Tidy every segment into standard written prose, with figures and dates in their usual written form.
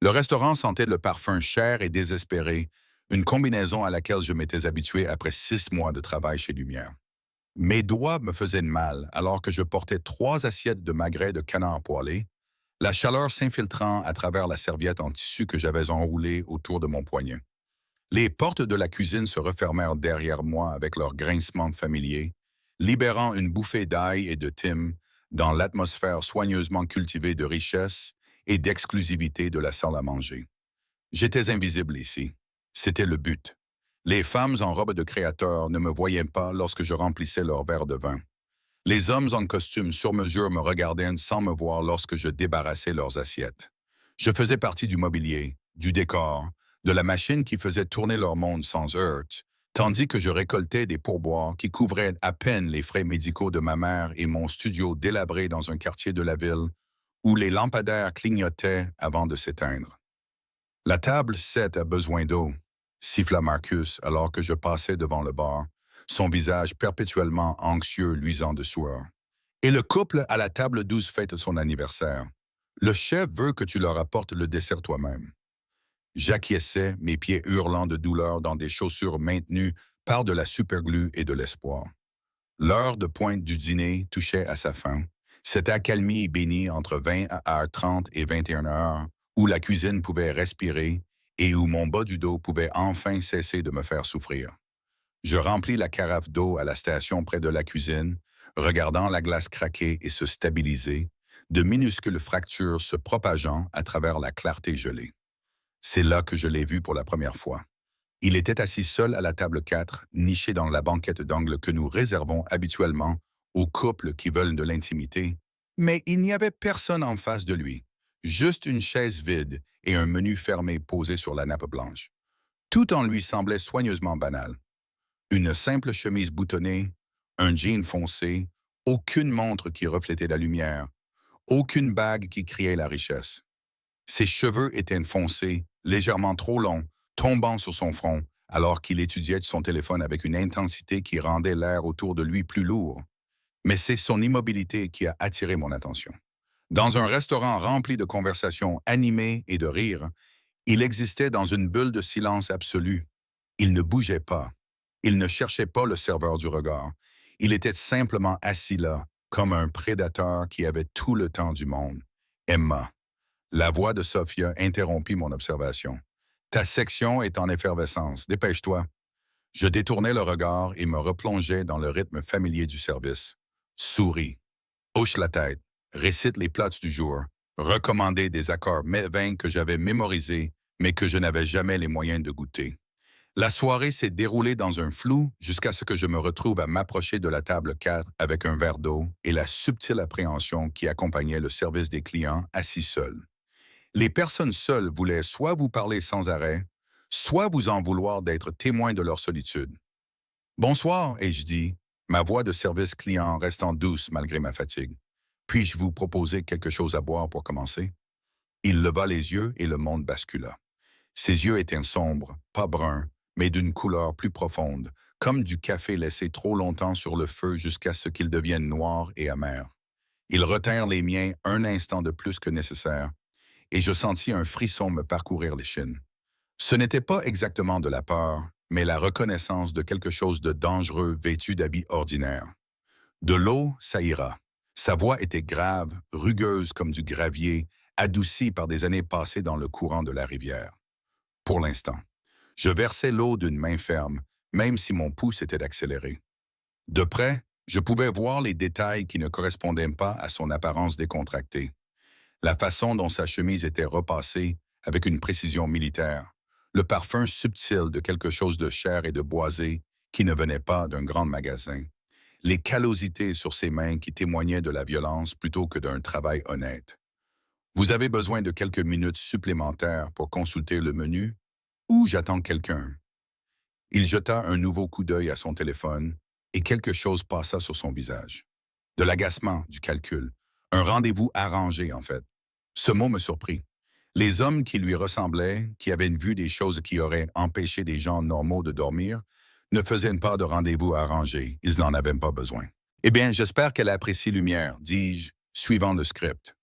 Le restaurant sentait le parfum cher et désespéré, une combinaison à laquelle je m'étais habitué après 6 mois de travail chez Lumière. Mes doigts me faisaient mal alors que je portais 3 assiettes de magret de canard poêlé, la chaleur s'infiltrant à travers la serviette en tissu que j'avais enroulée autour de mon poignet. Les portes de la cuisine se refermèrent derrière moi avec leur grincement familier, libérant une bouffée d'ail et de thym dans l'atmosphère soigneusement cultivée de richesse et d'exclusivité de la salle à manger. J'étais invisible ici. C'était le but. Les femmes en robe de créateur ne me voyaient pas lorsque je remplissais leur verre de vin. Les hommes en costume sur mesure me regardaient sans me voir lorsque je débarrassais leurs assiettes. Je faisais partie du mobilier, du décor, de la machine qui faisait tourner leur monde sans heurts, tandis que je récoltais des pourboires qui couvraient à peine les frais médicaux de ma mère et mon studio délabré dans un quartier de la ville où les lampadaires clignotaient avant de s'éteindre. La table 7 a besoin d'eau, siffla Marcus alors que je passais devant le bar, son visage perpétuellement anxieux luisant de sueur. Et le couple à la table 12 fête son anniversaire. Le chef veut que tu leur apportes le dessert toi-même. J'acquiesçais, mes pieds hurlant de douleur dans des chaussures maintenues par de la superglue et de l'espoir. L'heure de pointe du dîner touchait à sa fin. Cette accalmie bénie entre 20h30 et 21h, où la cuisine pouvait respirer et où mon bas du dos pouvait enfin cesser de me faire souffrir. Je remplis la carafe d'eau à la station près de la cuisine, regardant la glace craquer et se stabiliser, de minuscules fractures se propageant à travers la clarté gelée. C'est là que je l'ai vu pour la première fois. Il était assis seul à la table 4, niché dans la banquette d'angle que nous réservons habituellement aux couples qui veulent de l'intimité. Mais il n'y avait personne en face de lui, juste une chaise vide et un menu fermé posé sur la nappe blanche. Tout en lui semblait soigneusement banal. Une simple chemise boutonnée, un jean foncé, aucune montre qui reflétait la lumière, aucune bague qui criait la richesse. Ses cheveux étaient foncés, légèrement trop longs, tombant sur son front, alors qu'il étudiait son téléphone avec une intensité qui rendait l'air autour de lui plus lourd. Mais c'est son immobilité qui a attiré mon attention. Dans un restaurant rempli de conversations animées et de rires, il existait dans une bulle de silence absolu. Il ne bougeait pas. Il ne cherchait pas le serveur du regard. Il était simplement assis là, comme un prédateur qui avait tout le temps du monde. Emma. La voix de Sophia interrompit mon observation. Ta section est en effervescence. Dépêche-toi. Je détournai le regard et me replongeai dans le rythme familier du service. Souris, hoche la tête, récite les plats du jour, recommander des accords vains que j'avais mémorisés, mais que je n'avais jamais les moyens de goûter. La soirée s'est déroulée dans un flou jusqu'à ce que je me retrouve à m'approcher de la table 4 avec un verre d'eau et la subtile appréhension qui accompagnait le service des clients assis seuls. Les personnes seules voulaient soit vous parler sans arrêt, soit vous en vouloir d'être témoin de leur solitude. Bonsoir, ai-je dit, ma voix de service client restant douce malgré ma fatigue. Puis-je vous proposer quelque chose à boire pour commencer? Il leva les yeux et le monde bascula. Ses yeux étaient sombres, pas bruns, mais d'une couleur plus profonde, comme du café laissé trop longtemps sur le feu jusqu'à ce qu'il devienne noir et amer. Ils retinrent les miens un instant de plus que nécessaire, et je sentis un frisson me parcourir l'échine. Ce n'était pas exactement de la peur, mais la reconnaissance de quelque chose de dangereux vêtu d'habits ordinaires. De l'eau, ça ira. Sa voix était grave, rugueuse comme du gravier, adoucie par des années passées dans le courant de la rivière. Pour l'instant, je versais l'eau d'une main ferme, même si mon pouce était accéléré. De près, je pouvais voir les détails qui ne correspondaient pas à son apparence décontractée. La façon dont sa chemise était repassée avec une précision militaire, le parfum subtil de quelque chose de cher et de boisé qui ne venait pas d'un grand magasin, les callosités sur ses mains qui témoignaient de la violence plutôt que d'un travail honnête. Vous avez besoin de quelques minutes supplémentaires pour consulter le menu ou j'attends quelqu'un. Il jeta un nouveau coup d'œil à son téléphone et quelque chose passa sur son visage. De l'agacement, du calcul. Un rendez-vous arrangé, en fait. Ce mot me surprit. Les hommes qui lui ressemblaient, qui avaient vu des choses qui auraient empêché des gens normaux de dormir, ne faisaient pas de rendez-vous arrangé. Ils n'en avaient pas besoin. Eh bien, j'espère qu'elle apprécie Lumière, dis-je, suivant le script.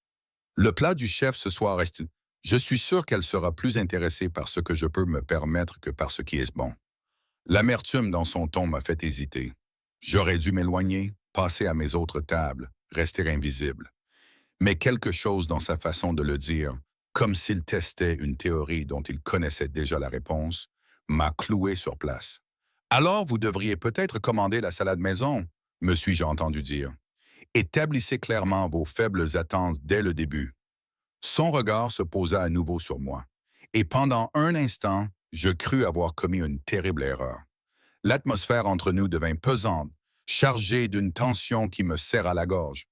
Le plat du chef ce soir est... Je suis sûr qu'elle sera plus intéressée par ce que je peux me permettre que par ce qui est bon. L'amertume dans son ton m'a fait hésiter. J'aurais dû m'éloigner, passer à mes autres tables, rester invisible. Mais quelque chose dans sa façon de le dire, comme s'il testait une théorie dont il connaissait déjà la réponse, m'a cloué sur place. Alors vous devriez peut-être commander la salade maison, me suis-je entendu dire. Établissez clairement vos faibles attentes dès le début. Son regard se posa à nouveau sur moi. Et pendant un instant, je crus avoir commis une terrible erreur. L'atmosphère entre nous devint pesante, chargée d'une tension qui me serra la gorge.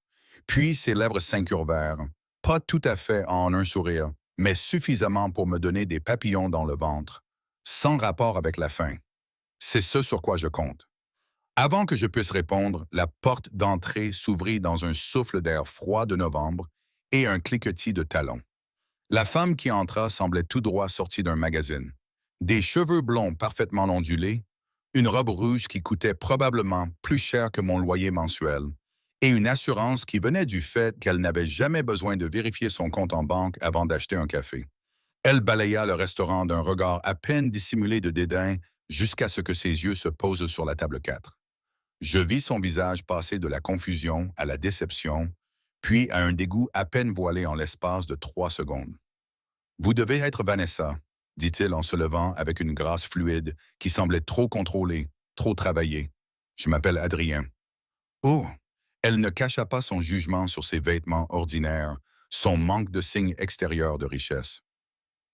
Puis ses lèvres s'incurvèrent, pas tout à fait en un sourire, mais suffisamment pour me donner des papillons dans le ventre, sans rapport avec la faim. C'est ce sur quoi je compte. Avant que je puisse répondre, la porte d'entrée s'ouvrit dans un souffle d'air froid de novembre et un cliquetis de talons. La femme qui entra semblait tout droit sortie d'un magazine. Des cheveux blonds parfaitement ondulés, une robe rouge qui coûtait probablement plus cher que mon loyer mensuel, et une assurance qui venait du fait qu'elle n'avait jamais besoin de vérifier son compte en banque avant d'acheter un café. Elle balaya le restaurant d'un regard à peine dissimulé de dédain jusqu'à ce que ses yeux se posent sur la table 4. Je vis son visage passer de la confusion à la déception, puis à un dégoût à peine voilé en l'espace de 3 secondes. Vous devez être Vanessa, dit-il en se levant avec une grâce fluide qui semblait trop contrôlée, trop travaillée. Je m'appelle Adrien. Oh! Elle ne cacha pas son jugement sur ses vêtements ordinaires, son manque de signes extérieurs de richesse.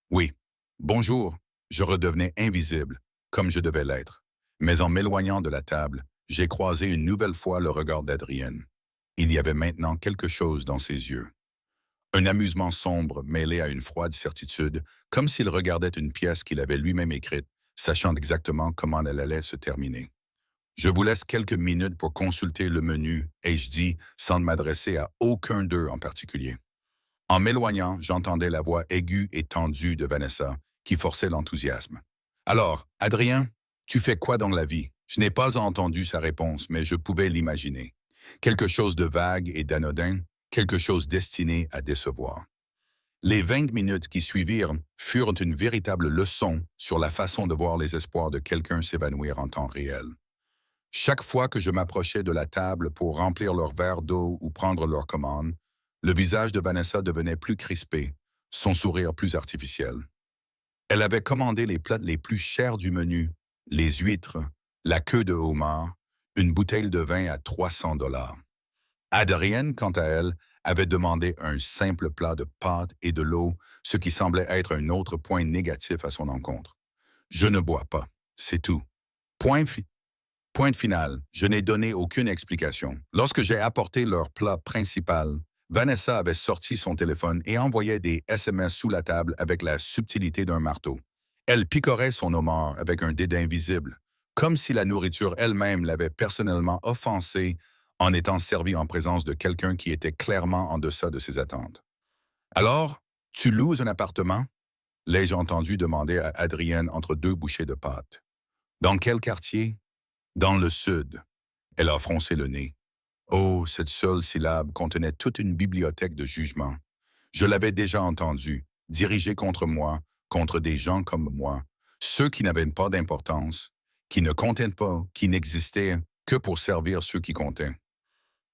Oui, bonjour, je redevenais invisible, comme je devais l'être. Mais en m'éloignant de la table, j'ai croisé une nouvelle fois le regard d'Adrienne. Il y avait maintenant quelque chose dans ses yeux. Un amusement sombre mêlé à une froide certitude, comme s'il regardait une pièce qu'il avait lui-même écrite, sachant exactement comment elle allait se terminer. Je vous laisse quelques minutes pour consulter le menu, ai-je dit, sans m'adresser à aucun d'eux en particulier. En m'éloignant, j'entendais la voix aiguë et tendue de Vanessa, qui forçait l'enthousiasme. Alors, Adrien, tu fais quoi dans la vie? Je n'ai pas entendu sa réponse, mais je pouvais l'imaginer. Quelque chose de vague et d'anodin, quelque chose destiné à décevoir. Les 20 minutes qui suivirent furent une véritable leçon sur la façon de voir les espoirs de quelqu'un s'évanouir en temps réel. Chaque fois que je m'approchais de la table pour remplir leur verre d'eau ou prendre leur commande, le visage de Vanessa devenait plus crispé, son sourire plus artificiel. Elle avait commandé les plats les plus chers du menu, les huîtres, la queue de homard, une bouteille de vin à 300 $. Adrienne, quant à elle, avait demandé un simple plat de pâtes et de l'eau, ce qui semblait être un autre point négatif à son encontre. Je ne bois pas, c'est tout. Point final, je n'ai donné aucune explication. Lorsque j'ai apporté leur plat principal, Vanessa avait sorti son téléphone et envoyait des SMS sous la table avec la subtilité d'un marteau. Elle picorait son homard avec un dédain visible, comme si la nourriture elle-même l'avait personnellement offensée en étant servie en présence de quelqu'un qui était clairement en deçà de ses attentes. Alors, tu loues un appartement? L'ai-je entendu demander à Adrienne entre deux bouchées de pâtes. Dans quel quartier? Dans le sud. Elle a froncé le nez. Oh, cette seule syllabe contenait toute une bibliothèque de jugements. Je l'avais déjà entendue, dirigée contre moi, contre des gens comme moi, ceux qui n'avaient pas d'importance, qui ne comptaient pas, qui n'existaient que pour servir ceux qui comptaient.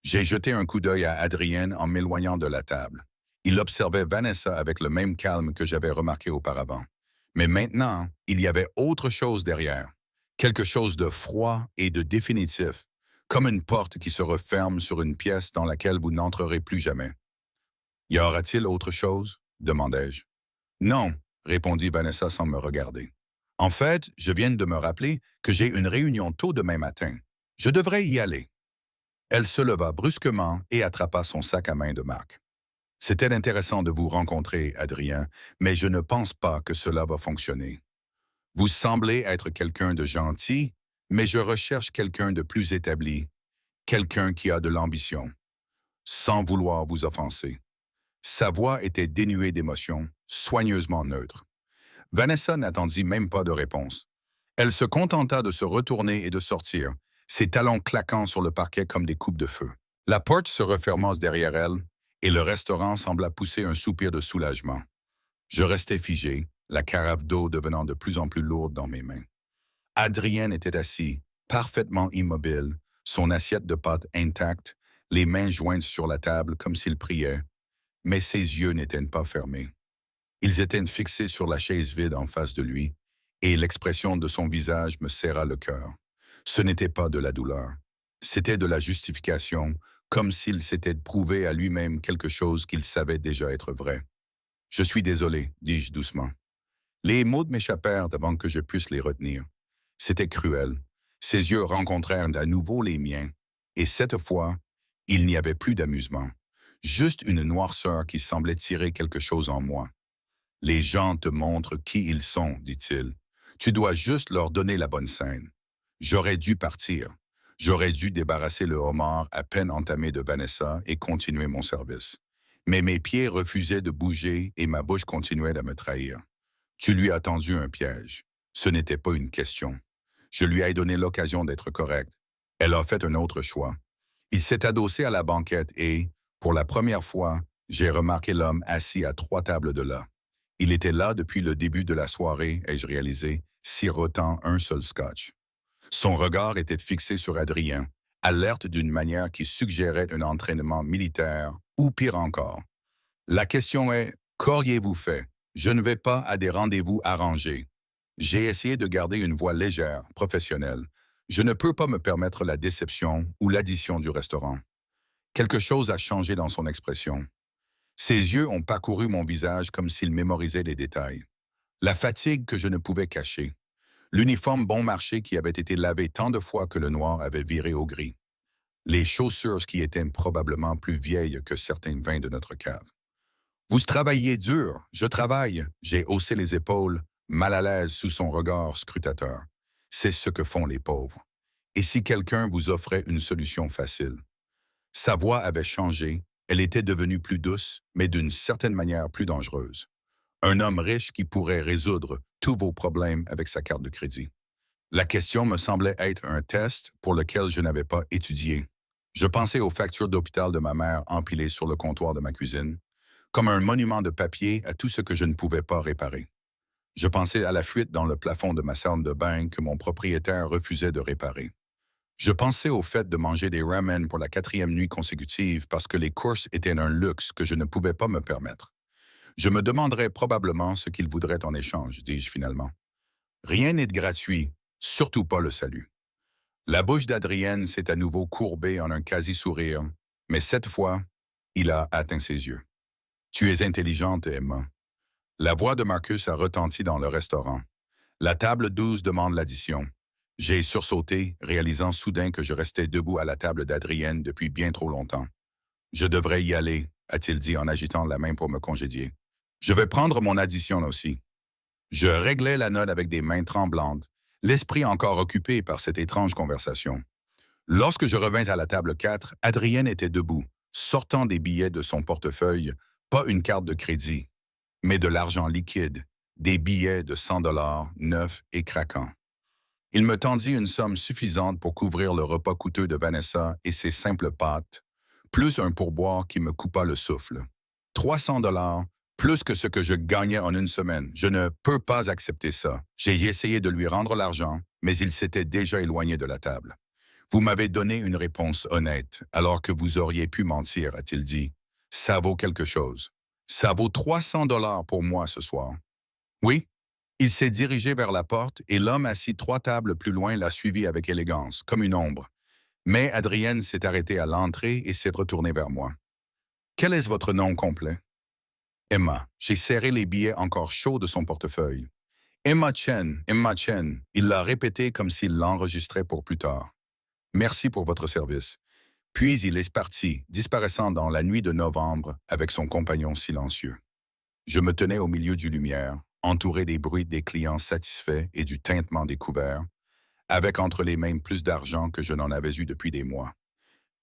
J'ai jeté un coup d'œil à Adrienne en m'éloignant de la table. Il observait Vanessa avec le même calme que j'avais remarqué auparavant. Mais maintenant, il y avait autre chose derrière. Quelque chose de froid et de définitif, comme une porte qui se referme sur une pièce dans laquelle vous n'entrerez plus jamais. Y aura-t-il autre chose? Demandai-je. Non, répondit Vanessa sans me regarder. En fait, je viens de me rappeler que j'ai une réunion tôt demain matin. Je devrais y aller. Elle se leva brusquement et attrapa son sac à main de Marc. C'était intéressant de vous rencontrer, Adrien, mais je ne pense pas que cela va fonctionner. Vous semblez être quelqu'un de gentil, mais je recherche quelqu'un de plus établi, quelqu'un qui a de l'ambition, sans vouloir vous offenser. Sa voix était dénuée d'émotion, soigneusement neutre. Vanessa n'attendit même pas de réponse. Elle se contenta de se retourner et de sortir, ses talons claquant sur le parquet comme des coupes de feu. La porte se referma derrière elle, et le restaurant sembla pousser un soupir de soulagement. Je restais figé, la carafe d'eau devenant de plus en plus lourde dans mes mains. Adrien était assis, parfaitement immobile, son assiette de pâtes intacte, les mains jointes sur la table comme s'il priait, mais ses yeux n'étaient pas fermés. Ils étaient fixés sur la chaise vide en face de lui, et l'expression de son visage me serra le cœur. Ce n'était pas de la douleur, c'était de la justification, comme s'il s'était prouvé à lui-même quelque chose qu'il savait déjà être vrai. « Je suis désolé, dis-je doucement. Les mots m'échappèrent avant que je puisse les retenir. C'était cruel. Ses yeux rencontrèrent à nouveau les miens, et cette fois, il n'y avait plus d'amusement, juste une noirceur qui semblait tirer quelque chose en moi. « Les gens te montrent qui ils sont, dit-il. Tu dois juste leur donner la bonne scène. » J'aurais dû partir. J'aurais dû débarrasser le homard à peine entamé de Vanessa et continuer mon service. Mais mes pieds refusaient de bouger et ma bouche continuait à me trahir. Tu lui as tendu un piège. Ce n'était pas une question. Je lui ai donné l'occasion d'être correcte. Elle a fait un autre choix. Il s'est adossé à la banquette et, pour la première fois, j'ai remarqué l'homme assis à 3 tables de là. Il était là depuis le début de la soirée, ai-je réalisé, sirotant un seul scotch. Son regard était fixé sur Adrien, alerte d'une manière qui suggérait un entraînement militaire, ou pire encore. La question est, qu'auriez-vous fait? Je ne vais pas à des rendez-vous arrangés. J'ai essayé de garder une voix légère, professionnelle. Je ne peux pas me permettre la déception ou l'addition du restaurant. Quelque chose a changé dans son expression. Ses yeux ont parcouru mon visage comme s'ils mémorisaient les détails. La fatigue que je ne pouvais cacher. L'uniforme bon marché qui avait été lavé tant de fois que le noir avait viré au gris. Les chaussures qui étaient probablement plus vieilles que certains vins de notre cave. Vous travaillez dur, je travaille. J'ai haussé les épaules, mal à l'aise sous son regard scrutateur. C'est ce que font les pauvres. Et si quelqu'un vous offrait une solution facile? Sa voix avait changé, elle était devenue plus douce, mais d'une certaine manière plus dangereuse. Un homme riche qui pourrait résoudre tous vos problèmes avec sa carte de crédit. La question me semblait être un test pour lequel je n'avais pas étudié. Je pensais aux factures d'hôpital de ma mère empilées sur le comptoir de ma cuisine, comme un monument de papier à tout ce que je ne pouvais pas réparer. Je pensais à la fuite dans le plafond de ma salle de bain que mon propriétaire refusait de réparer. Je pensais au fait de manger des ramen pour la 4e nuit consécutive parce que les courses étaient un luxe que je ne pouvais pas me permettre. Je me demanderais probablement ce qu'il voudrait en échange, dis-je finalement. Rien n'est gratuit, surtout pas le salut. La bouche d'Adrienne s'est à nouveau courbée en un quasi-sourire, mais cette fois, il a atteint ses yeux. Tu es intelligente, Emma. La voix de Marcus a retenti dans le restaurant. La table 12 demande l'addition. J'ai sursauté, réalisant soudain que je restais debout à la table d'Adrienne depuis bien trop longtemps. Je devrais y aller, a-t-il dit en agitant la main pour me congédier. Je vais prendre mon addition aussi. Je réglais la note avec des mains tremblantes, l'esprit encore occupé par cette étrange conversation. Lorsque je revins à la table 4, Adrienne était debout, sortant des billets de son portefeuille, pas une carte de crédit, mais de l'argent liquide, des billets de 100 $ neufs et craquants. Il me tendit une somme suffisante pour couvrir le repas coûteux de Vanessa et ses simples pâtes, plus un pourboire qui me coupa le souffle. 300 $, plus que ce que je gagnais en une semaine. Je ne peux pas accepter ça. J'ai essayé de lui rendre l'argent, mais il s'était déjà éloigné de la table. Vous m'avez donné une réponse honnête, alors que vous auriez pu mentir, a-t-il dit. Ça vaut quelque chose. Ça vaut 300 $ pour moi ce soir. Oui. Il s'est dirigé vers la porte et l'homme assis 3 tables plus loin l'a suivi avec élégance, comme une ombre. Mais Adrienne s'est arrêtée à l'entrée et s'est retournée vers moi. Quel est votre nom complet? Emma. J'ai serré les billets encore chauds de son portefeuille. Emma Chen, Emma Chen. Il l'a répété comme s'il l'enregistrait pour plus tard. Merci pour votre service. Puis il est parti, disparaissant dans la nuit de novembre avec son compagnon silencieux. Je me tenais au milieu du lumière, entouré des bruits des clients satisfaits et du tintement des couverts, avec entre les mains plus d'argent que je n'en avais eu depuis des mois.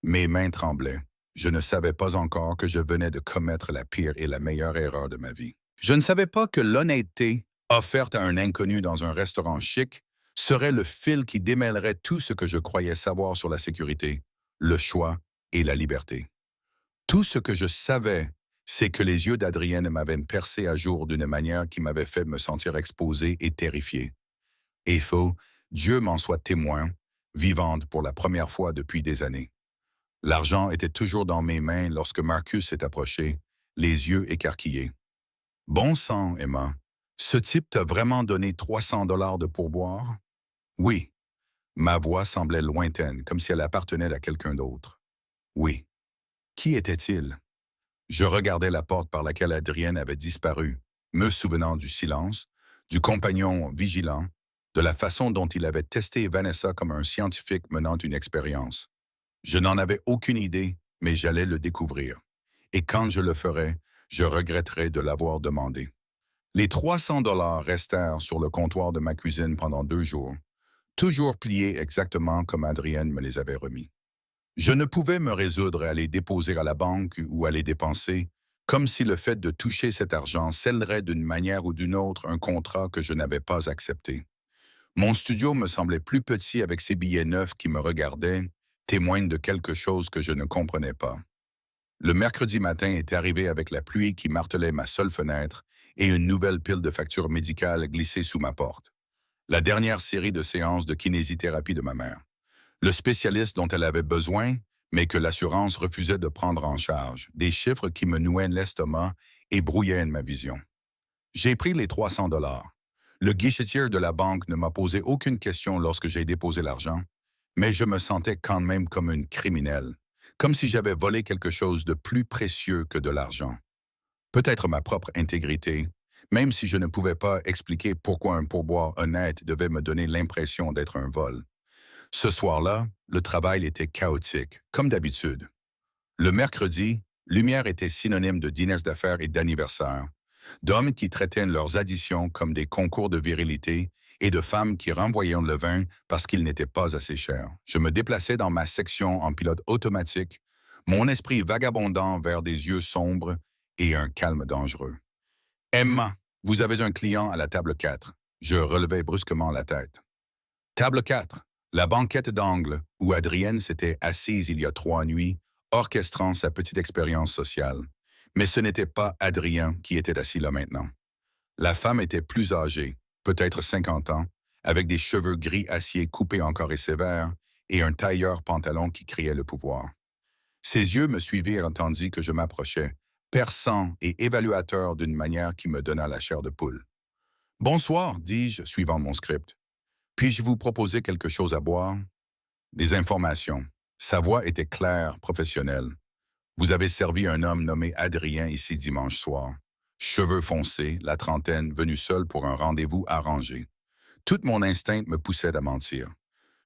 Mes mains tremblaient. Je ne savais pas encore que je venais de commettre la pire et la meilleure erreur de ma vie. Je ne savais pas que l'honnêteté, offerte à un inconnu dans un restaurant chic, serait le fil qui démêlerait tout ce que je croyais savoir sur la sécurité, le choix et la liberté. Tout ce que je savais, C'est que les yeux d'Adrienne m'avaient percé à jour d'une manière qui m'avait fait me sentir exposé et terrifié. Et faux, Dieu m'en soit témoin, vivante pour la première fois depuis des années. L'argent était toujours dans mes mains lorsque Marcus s'est approché, les yeux écarquillés. Bon sang, Emma. Ce type t'a vraiment donné 300 dollars de pourboire? Oui. Ma voix semblait lointaine, comme si elle appartenait à quelqu'un d'autre. Oui. Qui était-il? Je regardais la porte par laquelle Adrienne avait disparu, me souvenant du silence, du compagnon vigilant, de la façon dont il avait testé Vanessa comme un scientifique menant une expérience. Je n'en avais aucune idée, mais j'allais le découvrir. Et quand je le ferais, je regretterais de l'avoir demandé. Les 300 dollars restèrent sur le comptoir de ma cuisine pendant 2 jours, toujours pliés exactement comme Adrienne me les avait remis. Je ne pouvais me résoudre à les déposer à la banque ou à les dépenser, comme si le fait de toucher cet argent scellerait d'une manière ou d'une autre un contrat que je n'avais pas accepté. Mon studio me semblait plus petit avec ces billets neufs qui me regardaient, témoignent de quelque chose que je ne comprenais pas. Le mercredi matin est arrivé avec la pluie qui martelait ma seule fenêtre et une nouvelle pile de factures médicales glissée sous ma porte. La dernière série de séances de kinésithérapie de ma mère. Le spécialiste dont elle avait besoin, mais que l'assurance refusait de prendre en charge, des chiffres qui me nouaient l'estomac et brouillaient ma vision. J'ai pris les 300 dollars. Le guichetier de la banque ne m'a posé aucune question lorsque j'ai déposé l'argent, mais je me sentais quand même comme une criminelle, comme si j'avais volé quelque chose de plus précieux que de l'argent. Peut-être ma propre intégrité, même si je ne pouvais pas expliquer pourquoi un pourboire honnête devait me donner l'impression d'être un vol. Ce soir-là, le travail était chaotique, comme d'habitude. Le mercredi, lumière était synonyme de dîners d'affaires et d'anniversaires, d'hommes qui traitaient leurs additions comme des concours de virilité et de femmes qui renvoyaient le vin parce qu'il n'était pas assez cher. Je me déplaçais dans ma section en pilote automatique, mon esprit vagabondant vers des yeux sombres et un calme dangereux. Emma, vous avez un client à la table 4. Je relevai brusquement la tête. Table 4, la banquette d'angle où Adrienne s'était assise il y a 3 nuits, orchestrant sa petite expérience sociale. Mais ce n'était pas Adrien qui était assis là maintenant. La femme était plus âgée, peut-être 50 ans, avec des cheveux gris acier coupés encore et sévères et un tailleur pantalon qui criait le pouvoir. Ses yeux me suivirent tandis que je m'approchais, perçant et évaluateur d'une manière qui me donna la chair de poule. Bonsoir, dis-je, suivant mon script. Puis-je vous proposer quelque chose à boire? Des informations. Sa voix était claire, professionnelle. Vous avez servi un homme nommé Adrien ici dimanche soir. Cheveux foncés, la trentaine, venu seul pour un rendez-vous arrangé. Tout mon instinct me poussait à mentir.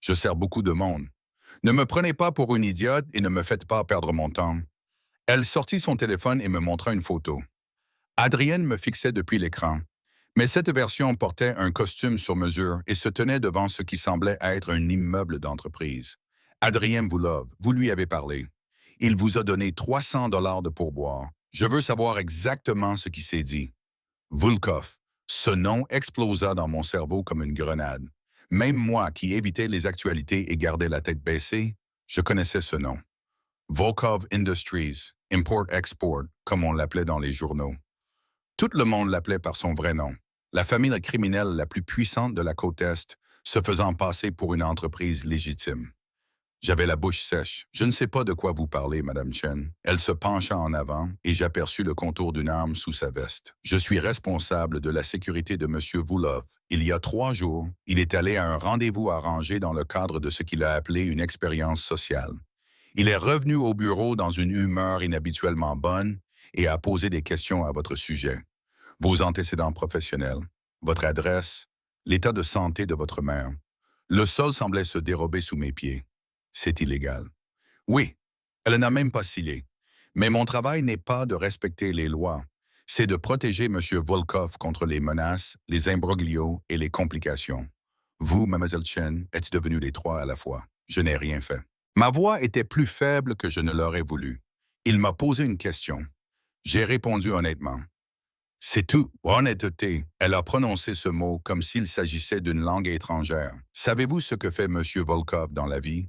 Je sers beaucoup de monde. Ne me prenez pas pour une idiote et ne me faites pas perdre mon temps. Elle sortit son téléphone et me montra une photo. Adrienne me fixait depuis l'écran. Mais cette version portait un costume sur mesure et se tenait devant ce qui semblait être un immeuble d'entreprise. Adrien Voulov, vous lui avez parlé. Il vous a donné 300 dollars de pourboire. Je veux savoir exactement ce qui s'est dit. Volkov. Ce nom explosa dans mon cerveau comme une grenade. Même moi qui évitais les actualités et gardais la tête baissée, je connaissais ce nom. Volkov Industries, Import-Export, comme on l'appelait dans les journaux. Tout le monde l'appelait par son vrai nom. La famille criminelle la plus puissante de la côte Est, se faisant passer pour une entreprise légitime. J'avais la bouche sèche. Je ne sais pas de quoi vous parlez, Madame Chen. Elle se pencha en avant et j'aperçus le contour d'une arme sous sa veste. Je suis responsable de la sécurité de Monsieur Voulov. Il y a 3 jours, il est allé à un rendez-vous arrangé dans le cadre de ce qu'il a appelé une expérience sociale. Il est revenu au bureau dans une humeur inhabituellement bonne et a posé des questions à votre sujet. Vos antécédents professionnels, votre adresse, l'état de santé de votre mère. Le sol semblait se dérober sous mes pieds. C'est illégal. Oui, elle n'a même pas scellé. Mais mon travail n'est pas de respecter les lois. C'est de protéger M. Volkov contre les menaces, les imbroglios et les complications. Vous, Mademoiselle Chen, êtes devenus les trois à la fois. Je n'ai rien fait. Ma voix était plus faible que je ne l'aurais voulu. Il m'a posé une question. J'ai répondu honnêtement. C'est tout. Honnêteté. Elle a prononcé ce mot comme s'il s'agissait d'une langue étrangère. Savez-vous ce que fait M. Volkov dans la vie?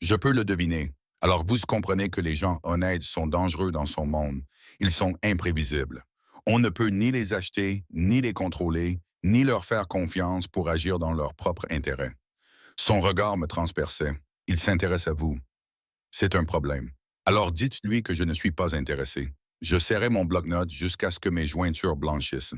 Je peux le deviner. Alors vous comprenez que les gens honnêtes sont dangereux dans son monde. Ils sont imprévisibles. On ne peut ni les acheter, ni les contrôler, ni leur faire confiance pour agir dans leur propre intérêt. Son regard me transperçait. Il s'intéresse à vous. C'est un problème. Alors dites-lui que je ne suis pas intéressé. Je serrai mon bloc-notes jusqu'à ce que mes jointures blanchissent.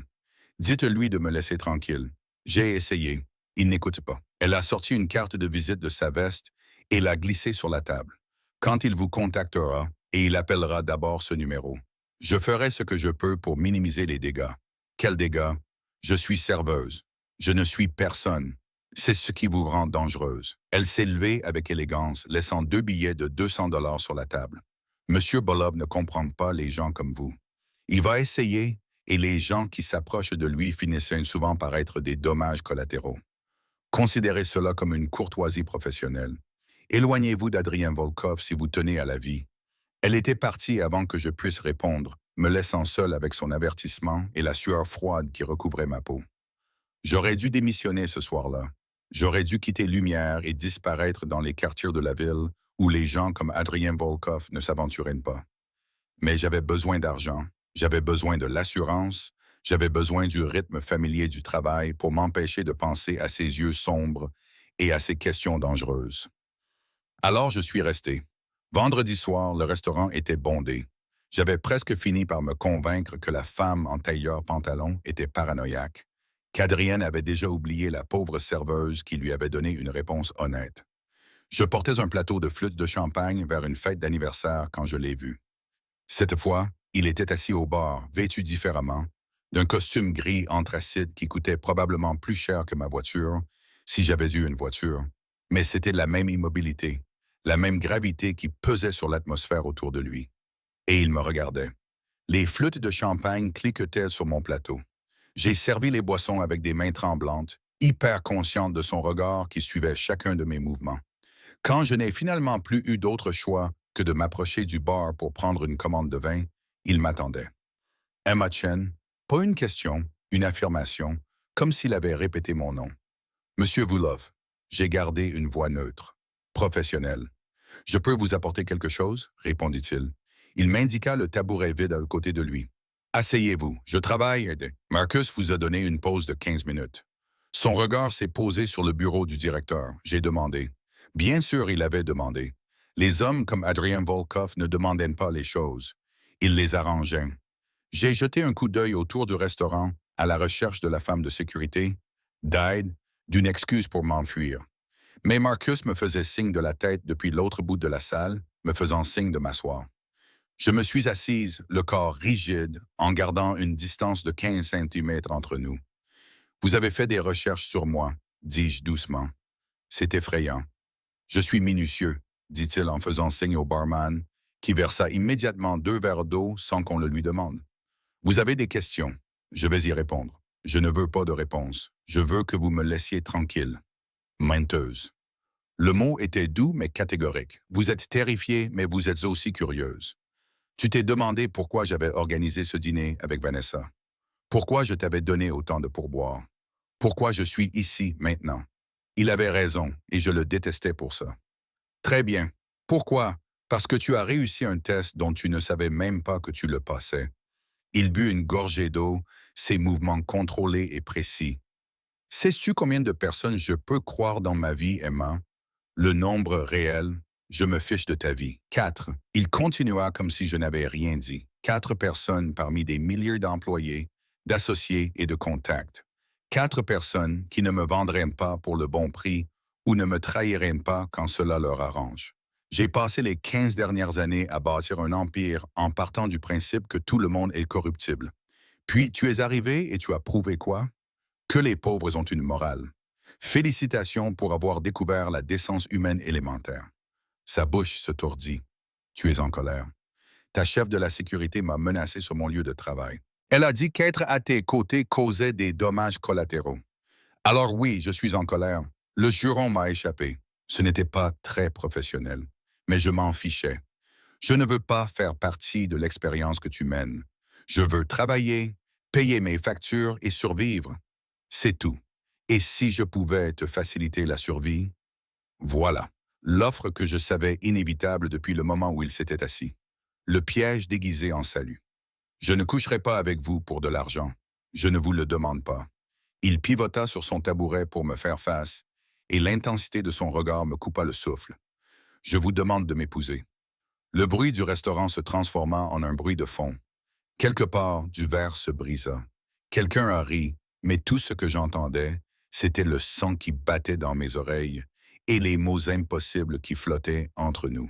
Dites-lui de me laisser tranquille. J'ai essayé. Il n'écoute pas. Elle a sorti une carte de visite de sa veste et l'a glissée sur la table. Quand il vous contactera, et il appellera d'abord ce numéro. Je ferai ce que je peux pour minimiser les dégâts. Quels dégâts? Je suis serveuse. Je ne suis personne. C'est ce qui vous rend dangereuse. Elle s'est levée avec élégance, laissant 2 billets de 200 $ sur la table. Monsieur Bolov ne comprend pas les gens comme vous. Il va essayer, et les gens qui s'approchent de lui finissent souvent par être des dommages collatéraux. Considérez cela comme une courtoisie professionnelle. Éloignez-vous d'Adrien Volkov si vous tenez à la vie. Elle était partie avant que je puisse répondre, me laissant seul avec son avertissement et la sueur froide qui recouvrait ma peau. J'aurais dû démissionner ce soir-là. J'aurais dû quitter Lumière et disparaître dans les quartiers de la ville où les gens comme Adrien Volkov ne s'aventuraient pas. Mais j'avais besoin d'argent, j'avais besoin de l'assurance, j'avais besoin du rythme familier du travail pour m'empêcher de penser à ses yeux sombres et à ses questions dangereuses. Alors je suis resté. Vendredi soir, le restaurant était bondé. J'avais presque fini par me convaincre que la femme en tailleur-pantalon était paranoïaque, qu'Adrienne avait déjà oublié la pauvre serveuse qui lui avait donné une réponse honnête. Je portais un plateau de flûtes de champagne vers une fête d'anniversaire quand je l'ai vu. Cette fois, il était assis au bar, vêtu différemment, d'un costume gris anthracite qui coûtait probablement plus cher que ma voiture, si j'avais eu une voiture. Mais c'était la même immobilité, la même gravité qui pesait sur l'atmosphère autour de lui. Et il me regardait. Les flûtes de champagne cliquetaient sur mon plateau. J'ai servi les boissons avec des mains tremblantes, hyper consciente de son regard qui suivait chacun de mes mouvements. Quand je n'ai finalement plus eu d'autre choix que de m'approcher du bar pour prendre une commande de vin, il m'attendait. Emma Chen, pas une question, une affirmation, comme s'il avait répété mon nom. Monsieur Vulov, j'ai gardé une voix neutre, professionnelle. Je peux vous apporter quelque chose? Répondit-il. Il m'indiqua le tabouret vide à côté de lui. Asseyez-vous, je travaille. Marcus vous a donné une pause de 15 minutes. Son regard s'est posé sur le bureau du directeur. J'ai demandé. Bien sûr, il avait demandé. Les hommes comme Adrien Volkov ne demandaient pas les choses. Ils les arrangeaient. J'ai jeté un coup d'œil autour du restaurant à la recherche de la femme de sécurité, d'aide, d'une excuse pour m'enfuir. Mais Marcus me faisait signe de la tête depuis l'autre bout de la salle, me faisant signe de m'asseoir. Je me suis assise, le corps rigide, en gardant une distance de 15 centimètres entre nous. Vous avez fait des recherches sur moi, dis-je doucement. C'est effrayant. Je suis minutieux, dit-il en faisant signe au barman, qui versa immédiatement 2 verres d'eau sans qu'on le lui demande. Vous avez des questions. Je vais y répondre. Je ne veux pas de réponse. Je veux que vous me laissiez tranquille. Menteuse. Le mot était doux mais catégorique. Vous êtes terrifiée, mais vous êtes aussi curieuse. Tu t'es demandé pourquoi j'avais organisé ce dîner avec Vanessa. Pourquoi je t'avais donné autant de pourboire. Pourquoi je suis ici maintenant. Il avait raison, et je le détestais pour ça. Très bien. Pourquoi? Parce que tu as réussi un test dont tu ne savais même pas que tu le passais. Il but une gorgée d'eau, ses mouvements contrôlés et précis. Sais-tu combien de personnes je peux croire dans ma vie, Emma? Le nombre réel, je me fiche de ta vie. 4. Il continua comme si je n'avais rien dit. 4 personnes parmi des milliers d'employés, d'associés et de contacts. 4 personnes qui ne me vendraient pas pour le bon prix ou ne me trahiraient pas quand cela leur arrange. J'ai passé les 15 dernières années à bâtir un empire en partant du principe que tout le monde est corruptible. Puis tu es arrivé et tu as prouvé quoi? Que les pauvres ont une morale. Félicitations pour avoir découvert la décence humaine élémentaire. Sa bouche se tordit. Tu es en colère. Ta chef de la sécurité m'a menacé sur mon lieu de travail. Elle a dit qu'être à tes côtés causait des dommages collatéraux. Alors oui, je suis en colère. Le juron m'a échappé. Ce n'était pas très professionnel, mais je m'en fichais. Je ne veux pas faire partie de l'expérience que tu mènes. Je veux travailler, payer mes factures et survivre. C'est tout. Et si je pouvais te faciliter la survie? Voilà. L'offre que je savais inévitable depuis le moment où il s'était assis. Le piège déguisé en salut. Je ne coucherai pas avec vous pour de l'argent. Je ne vous le demande pas. Il pivota sur son tabouret pour me faire face, et l'intensité de son regard me coupa le souffle. Je vous demande de m'épouser. Le bruit du restaurant se transforma en un bruit de fond. Quelque part, du verre se brisa. Quelqu'un a ri, mais tout ce que j'entendais, c'était le sang qui battait dans mes oreilles et les mots impossibles qui flottaient entre nous.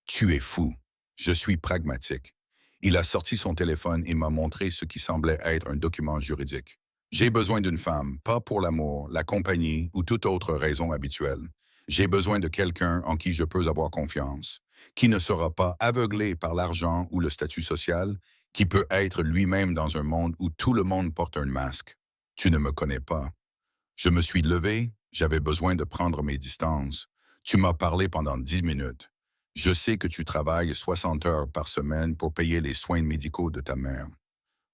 Tu es fou. Je suis pragmatique. Il a sorti son téléphone et m'a montré ce qui semblait être un document juridique. J'ai besoin d'une femme, pas pour l'amour, la compagnie ou toute autre raison habituelle. J'ai besoin de quelqu'un en qui je peux avoir confiance, qui ne sera pas aveuglé par l'argent ou le statut social, qui peut être lui-même dans un monde où tout le monde porte un masque. Tu ne me connais pas. Je me suis levé, j'avais besoin de prendre mes distances. Tu m'as parlé pendant 10 minutes. Je sais que tu travailles 60 heures par semaine pour payer les soins médicaux de ta mère.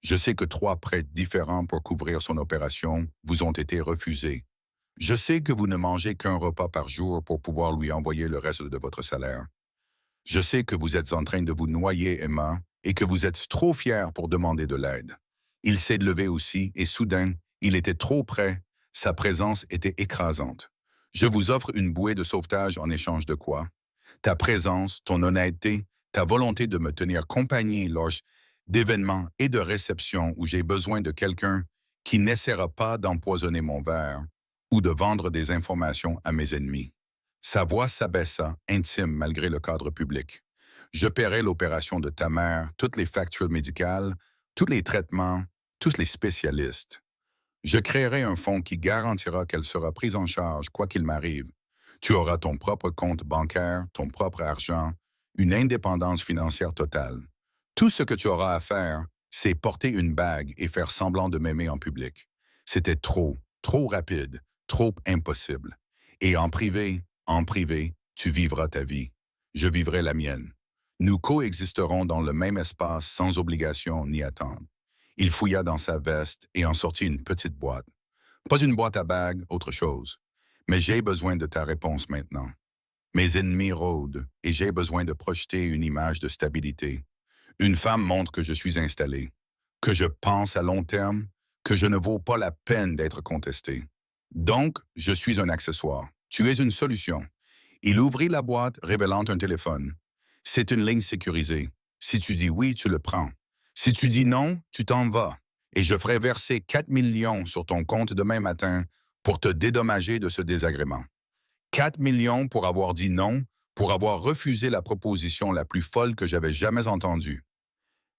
Je sais que 3 prêts différents pour couvrir son opération vous ont été refusés. Je sais que vous ne mangez qu'un repas par jour pour pouvoir lui envoyer le reste de votre salaire. Je sais que vous êtes en train de vous noyer, Emma, et que vous êtes trop fière pour demander de l'aide. Il s'est levé aussi, et soudain, il était trop près. Sa présence était écrasante. Je vous offre une bouée de sauvetage en échange de quoi? Ta présence, ton honnêteté, ta volonté de me tenir compagnie lors d'événements et de réceptions où j'ai besoin de quelqu'un qui n'essaiera pas d'empoisonner mon verre ou de vendre des informations à mes ennemis. Sa voix s'abaissa, intime malgré le cadre public. Je paierai l'opération de ta mère, toutes les factures médicales, tous les traitements, tous les spécialistes. Je créerai un fonds qui garantira qu'elle sera prise en charge quoi qu'il m'arrive. Tu auras ton propre compte bancaire, ton propre argent, une indépendance financière totale. Tout ce que tu auras à faire, c'est porter une bague et faire semblant de m'aimer en public. C'était trop, trop rapide, trop impossible. Et en privé, tu vivras ta vie. Je vivrai la mienne. Nous coexisterons dans le même espace sans obligation ni attente. Il fouilla dans sa veste et en sortit une petite boîte. Pas une boîte à bagues, autre chose. Mais j'ai besoin de ta réponse maintenant. Mes ennemis rôdent et j'ai besoin de projeter une image de stabilité. Une femme montre que je suis installé, que je pense à long terme, que je ne vaux pas la peine d'être contesté. Donc, je suis un accessoire. Tu es une solution. Il ouvrit la boîte, révélant un téléphone. C'est une ligne sécurisée. Si tu dis oui, tu le prends. Si tu dis non, tu t'en vas. Et je ferai verser 4 millions sur ton compte demain matin pour te dédommager de ce désagrément. 4 millions pour avoir dit non, pour avoir refusé la proposition la plus folle que j'avais jamais entendue.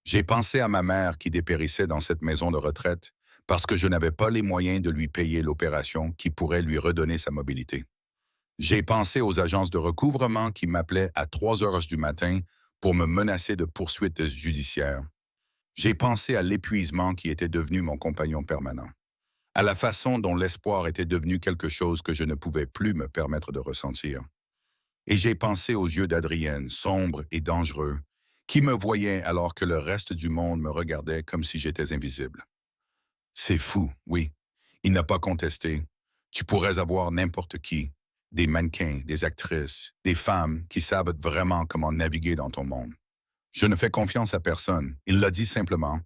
J'ai pensé à ma mère qui dépérissait dans cette maison de retraite parce que je n'avais pas les moyens de lui payer l'opération qui pourrait lui redonner sa mobilité. J'ai pensé aux agences de recouvrement qui m'appelaient à 3 heures du matin pour me menacer de poursuites judiciaires. J'ai pensé à l'épuisement qui était devenu mon compagnon permanent, à la façon dont l'espoir était devenu quelque chose que je ne pouvais plus me permettre de ressentir. Et j'ai pensé aux yeux d'Adrienne, sombres et dangereux, qui me voyaient alors que le reste du monde me regardait comme si j'étais invisible. C'est fou, oui. Il n'a pas contesté. Tu pourrais avoir n'importe qui, des mannequins, des actrices, des femmes qui savent vraiment comment naviguer dans ton monde. Je ne fais confiance à personne. Il l'a dit simplement,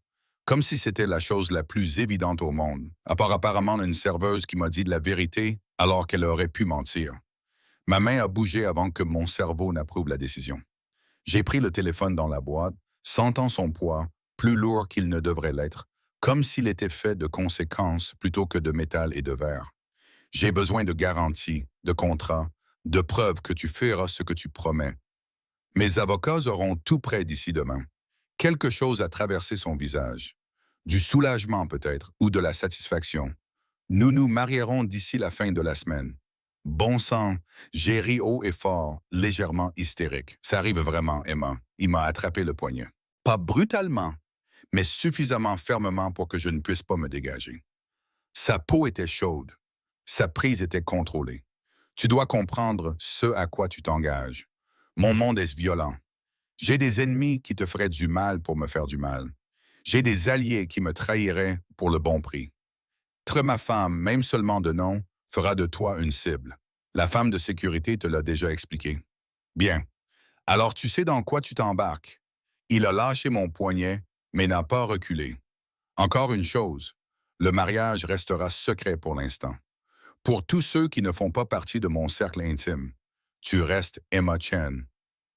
comme si c'était la chose la plus évidente au monde, à part apparemment une serveuse qui m'a dit de la vérité alors qu'elle aurait pu mentir. Ma main a bougé avant que mon cerveau n'approuve la décision. J'ai pris le téléphone dans la boîte, sentant son poids, plus lourd qu'il ne devrait l'être, comme s'il était fait de conséquences plutôt que de métal et de verre. J'ai besoin de garanties, de contrats, de preuves que tu feras ce que tu promets. Mes avocats auront tout prêt d'ici demain. Quelque chose a traversé son visage. Du soulagement peut-être, ou de la satisfaction. Nous nous marierons d'ici la fin de la semaine. Bon sang, j'ai ri haut et fort, légèrement hystérique. Ça arrive vraiment, Emma. Il m'a attrapé le poignet. Pas brutalement, mais suffisamment fermement pour que je ne puisse pas me dégager. Sa peau était chaude. Sa prise était contrôlée. Tu dois comprendre ce à quoi tu t'engages. Mon monde est violent. J'ai des ennemis qui te feraient du mal pour me faire du mal. J'ai des alliés qui me trahiraient pour le bon prix. Être ma femme, même seulement de nom, fera de toi une cible. La femme de sécurité te l'a déjà expliqué. Bien. Alors tu sais dans quoi tu t'embarques. Il a lâché mon poignet, mais n'a pas reculé. Encore une chose, le mariage restera secret pour l'instant. Pour tous ceux qui ne font pas partie de mon cercle intime, tu restes Emma Chen,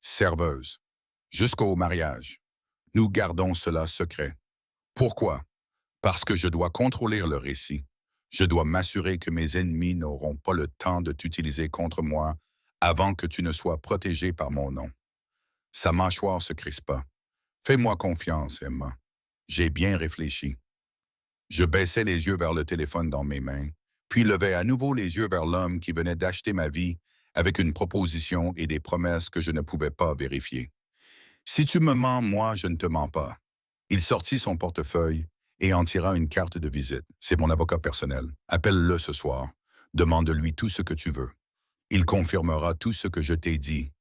serveuse. Jusqu'au mariage. Nous gardons cela secret. Pourquoi? Parce que je dois contrôler le récit. Je dois m'assurer que mes ennemis n'auront pas le temps de t'utiliser contre moi avant que tu ne sois protégé par mon nom. Sa mâchoire se crispa. Fais-moi confiance, Emma. J'ai bien réfléchi. Je baissai les yeux vers le téléphone dans mes mains, puis levai à nouveau les yeux vers l'homme qui venait d'acheter ma vie avec une proposition et des promesses que je ne pouvais pas vérifier. Si tu me mens, moi, je ne te mens pas. Il sortit son portefeuille et en tira une carte de visite. C'est mon avocat personnel. Appelle-le ce soir. Demande-lui tout ce que tu veux. Il confirmera tout ce que je t'ai dit.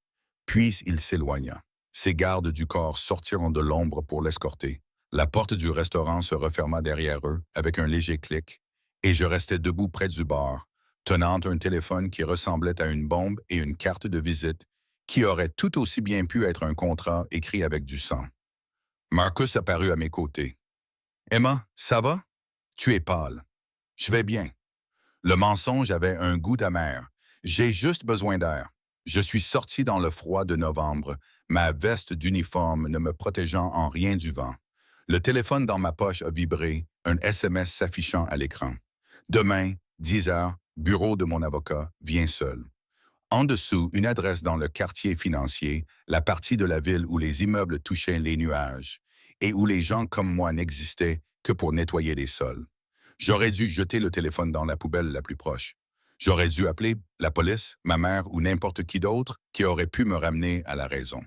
Puis il s'éloigna. Ses gardes du corps sortirent de l'ombre pour l'escorter. La porte du restaurant se referma derrière eux avec un léger clic, et je restais debout près du bar, tenant un téléphone qui ressemblait à une bombe et une carte de visite qui aurait tout aussi bien pu être un contrat écrit avec du sang. Marcus apparut à mes côtés. Emma, ça va? Tu es pâle. Je vais bien. Le mensonge avait un goût d'amer. J'ai juste besoin d'air. Je suis sorti dans le froid de novembre, ma veste d'uniforme ne me protégeant en rien du vent. Le téléphone dans ma poche a vibré, un SMS s'affichant à l'écran. Demain, 10 heures, bureau de mon avocat, viens seul. En dessous, une adresse dans le quartier financier, la partie de la ville où les immeubles touchaient les nuages et où les gens comme moi n'existaient que pour nettoyer les sols. J'aurais dû jeter le téléphone dans la poubelle la plus proche. J'aurais dû appeler la police, ma mère ou n'importe qui d'autre qui aurait pu me ramener à la raison.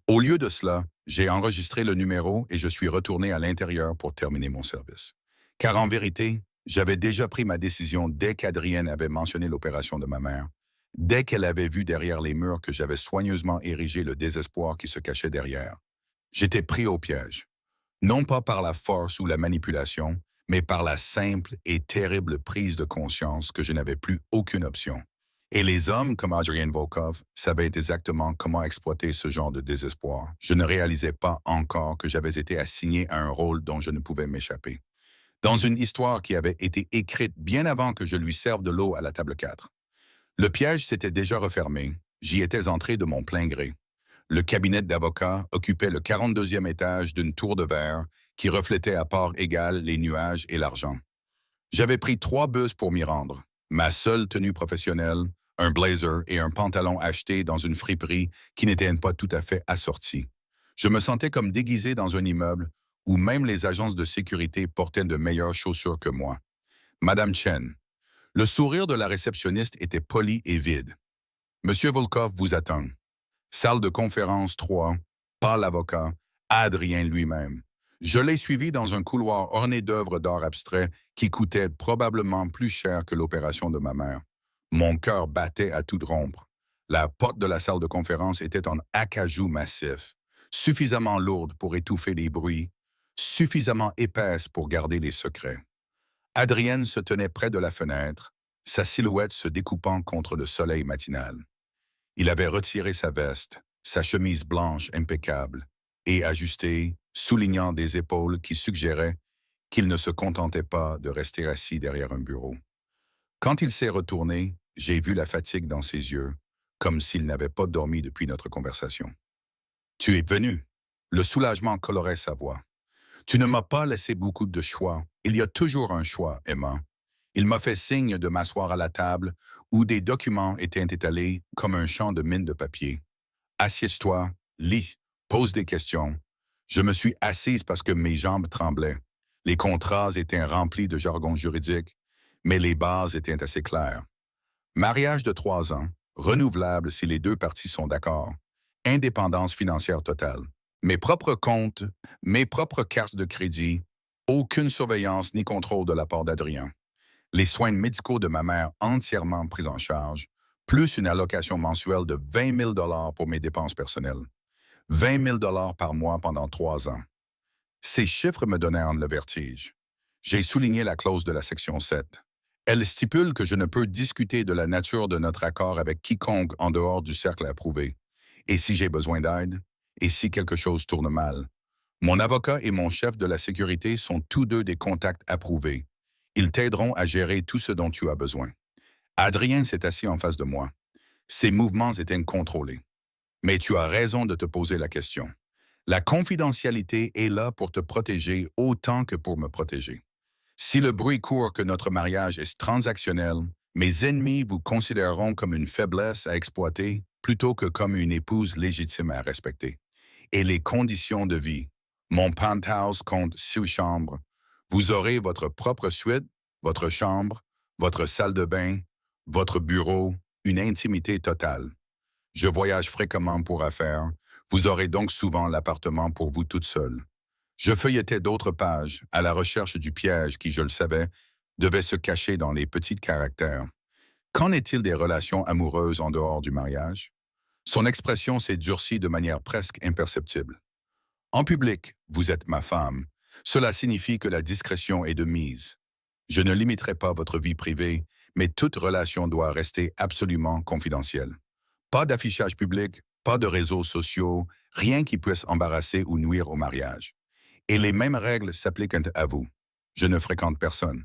Au lieu de cela, j'ai enregistré le numéro et je suis retourné à l'intérieur pour terminer mon service. Car en vérité, j'avais déjà pris ma décision dès qu'Adrienne avait mentionné l'opération de ma mère, dès qu'elle avait vu derrière les murs que j'avais soigneusement érigé le désespoir qui se cachait derrière. J'étais pris au piège, non pas par la force ou la manipulation, mais par la simple et terrible prise de conscience que je n'avais plus aucune option. Et les hommes comme Adrian Volkov savaient exactement comment exploiter ce genre de désespoir. Je ne réalisais pas encore que j'avais été assigné à un rôle dont je ne pouvais m'échapper. Dans une histoire qui avait été écrite bien avant que je lui serve de l'eau à la table 4. Le piège s'était déjà refermé. J'y étais entré de mon plein gré. Le cabinet d'avocats occupait le 42e étage d'une tour de verre qui reflétait à part égale les nuages et l'argent. J'avais pris 3 bus pour m'y rendre. Ma seule tenue professionnelle, un blazer et un pantalon acheté dans une friperie qui n'était pas tout à fait assortie. Je me sentais comme déguisé dans un immeuble où même les agences de sécurité portaient de meilleures chaussures que moi. Madame Chen. Le sourire de la réceptionniste était poli et vide. Monsieur Volkov vous attend. Salle de conférence 3, pas l'avocat, Adrien lui-même. Je l'ai suivi dans un couloir orné d'œuvres d'art abstrait qui coûtaient probablement plus cher que l'opération de ma mère. Mon cœur battait à toute rompre. La porte de la salle de conférence était en acajou massif, suffisamment lourde pour étouffer les bruits, suffisamment épaisse pour garder les secrets. Adrienne se tenait près de la fenêtre, sa silhouette se découpant contre le soleil matinal. Il avait retiré sa veste, sa chemise blanche impeccable, et ajusté, soulignant des épaules qui suggéraient qu'il ne se contentait pas de rester assis derrière un bureau. Quand il s'est retourné, j'ai vu la fatigue dans ses yeux, comme s'il n'avait pas dormi depuis notre conversation. Tu es venu. Le soulagement colorait sa voix. Tu ne m'as pas laissé beaucoup de choix. Il y a toujours un choix, Emma. Il m'a fait signe de m'asseoir à la table où des documents étaient étalés comme un champ de mine de papier. Assieds-toi, lis, pose des questions. Je me suis assise parce que mes jambes tremblaient. Les contrats étaient remplis de jargon juridique, mais les bases étaient assez claires. Mariage de 3 ans, renouvelable si les deux parties sont d'accord. Indépendance financière totale. Mes propres comptes, mes propres cartes de crédit, aucune surveillance ni contrôle de la part d'Adrien. Les soins médicaux de ma mère entièrement pris en charge, plus une allocation mensuelle de 20 000 pour mes dépenses personnelles. 20 000 par mois pendant 3 ans. Ces chiffres me donnèrent le vertige. J'ai souligné la clause de la section 7. Elle stipule que je ne peux discuter de la nature de notre accord avec quiconque en dehors du cercle approuvé. Et si j'ai besoin d'aide? Et si quelque chose tourne mal? Mon avocat et mon chef de la sécurité sont tous deux des contacts approuvés. Ils t'aideront à gérer tout ce dont tu as besoin. Adrien s'est assis en face de moi. Ses mouvements étaient incontrôlés. Mais tu as raison de te poser la question. La confidentialité est là pour te protéger autant que pour me protéger. Si le bruit court que notre mariage est transactionnel, mes ennemis vous considéreront comme une faiblesse à exploiter plutôt que comme une épouse légitime à respecter. Et les conditions de vie. Mon penthouse compte 6 chambres. Vous aurez votre propre suite, votre chambre, votre salle de bain, votre bureau, une intimité totale. Je voyage fréquemment pour affaires. Vous aurez donc souvent l'appartement pour vous toute seule. Je feuilletais d'autres pages, à la recherche du piège qui, je le savais, devait se cacher dans les petits caractères. Qu'en est-il des relations amoureuses en dehors du mariage? Son expression s'est durcie de manière presque imperceptible. En public, vous êtes ma femme. Cela signifie que la discrétion est de mise. Je ne limiterai pas votre vie privée, mais toute relation doit rester absolument confidentielle. Pas d'affichage public, pas de réseaux sociaux, rien qui puisse embarrasser ou nuire au mariage. Et les mêmes règles s'appliquent à vous. Je ne fréquente personne.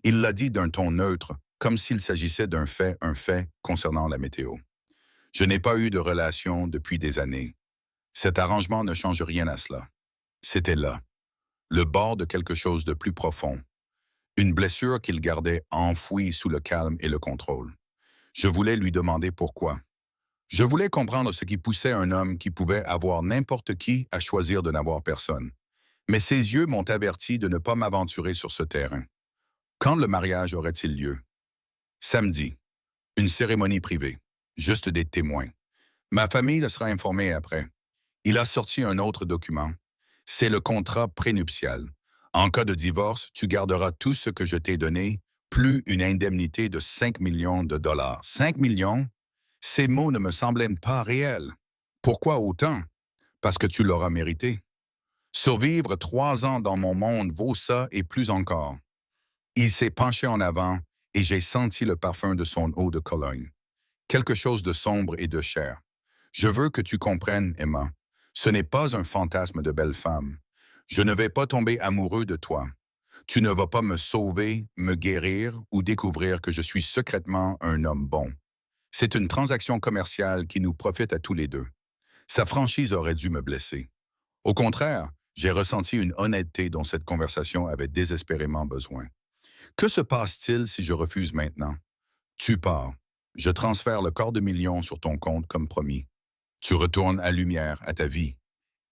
Il l'a dit d'un ton neutre, comme s'il s'agissait un fait concernant la météo. Je n'ai pas eu de relation depuis des années. Cet arrangement ne change rien à cela. C'était là, le bord de quelque chose de plus profond, une blessure qu'il gardait enfouie sous le calme et le contrôle. Je voulais lui demander pourquoi. Je voulais comprendre ce qui poussait un homme qui pouvait avoir n'importe qui à choisir de n'avoir personne. Mais ses yeux m'ont averti de ne pas m'aventurer sur ce terrain. Quand le mariage aurait-il lieu? Samedi. Une cérémonie privée. Juste des témoins. Ma famille le sera informée après. Il a sorti un autre document. C'est le contrat prénuptial. En cas de divorce, tu garderas tout ce que je t'ai donné, plus une indemnité de 5 millions de dollars. 5 millions? Ces mots ne me semblaient pas réels. Pourquoi autant? Parce que tu l'auras mérité. Survivre 3 ans dans mon monde vaut ça et plus encore. Il s'est penché en avant et j'ai senti le parfum de son eau de Cologne. Quelque chose de sombre et de cher. Je veux que tu comprennes, Emma. Ce n'est pas un fantasme de belle femme. Je ne vais pas tomber amoureux de toi. Tu ne vas pas me sauver, me guérir ou découvrir que je suis secrètement un homme bon. C'est une transaction commerciale qui nous profite à tous les deux. Sa franchise aurait dû me blesser. Au contraire, j'ai ressenti une honnêteté dont cette conversation avait désespérément besoin. Que se passe-t-il si je refuse maintenant? Tu pars. Je transfère le quart de million sur ton compte comme promis. Tu retournes à lumière, à ta vie.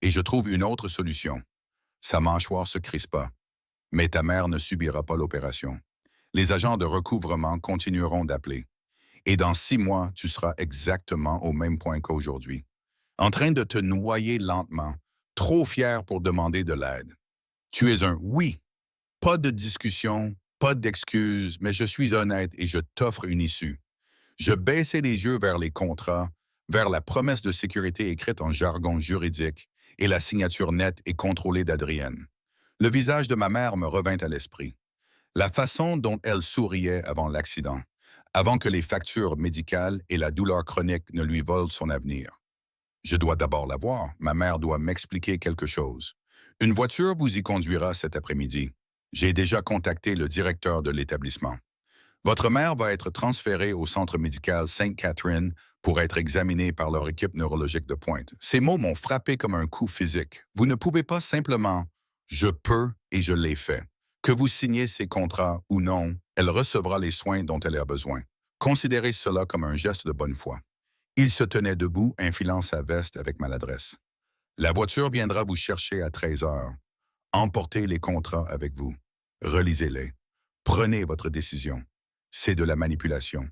Et je trouve une autre solution. Sa mâchoire se crispa. Mais ta mère ne subira pas l'opération. Les agents de recouvrement continueront d'appeler. Et dans 6 mois, tu seras exactement au même point qu'aujourd'hui. En train de te noyer lentement, trop fier pour demander de l'aide. Tu es un oui. Pas de discussion, pas d'excuses, mais je suis honnête et je t'offre une issue. Je baissais les yeux vers les contrats, vers la promesse de sécurité écrite en jargon juridique et la signature nette et contrôlée d'Adrienne. Le visage de ma mère me revint à l'esprit. La façon dont elle souriait avant l'accident, avant que les factures médicales et la douleur chronique ne lui volent son avenir. Je dois d'abord la voir. Ma mère doit m'expliquer quelque chose. Une voiture vous y conduira cet après-midi. J'ai déjà contacté le directeur de l'établissement. Votre mère va être transférée au centre médical Sainte-Catherine pour être examinée par leur équipe neurologique de pointe. Ces mots m'ont frappé comme un coup physique. Vous ne pouvez pas simplement « je peux et je l'ai fait ». Que vous signez ces contrats ou non, elle recevra les soins dont elle a besoin. Considérez cela comme un geste de bonne foi. Il se tenait debout, enfilant sa veste avec maladresse. La voiture viendra vous chercher à 13 heures. Emportez les contrats avec vous. Relisez-les. Prenez votre décision. C'est de la manipulation.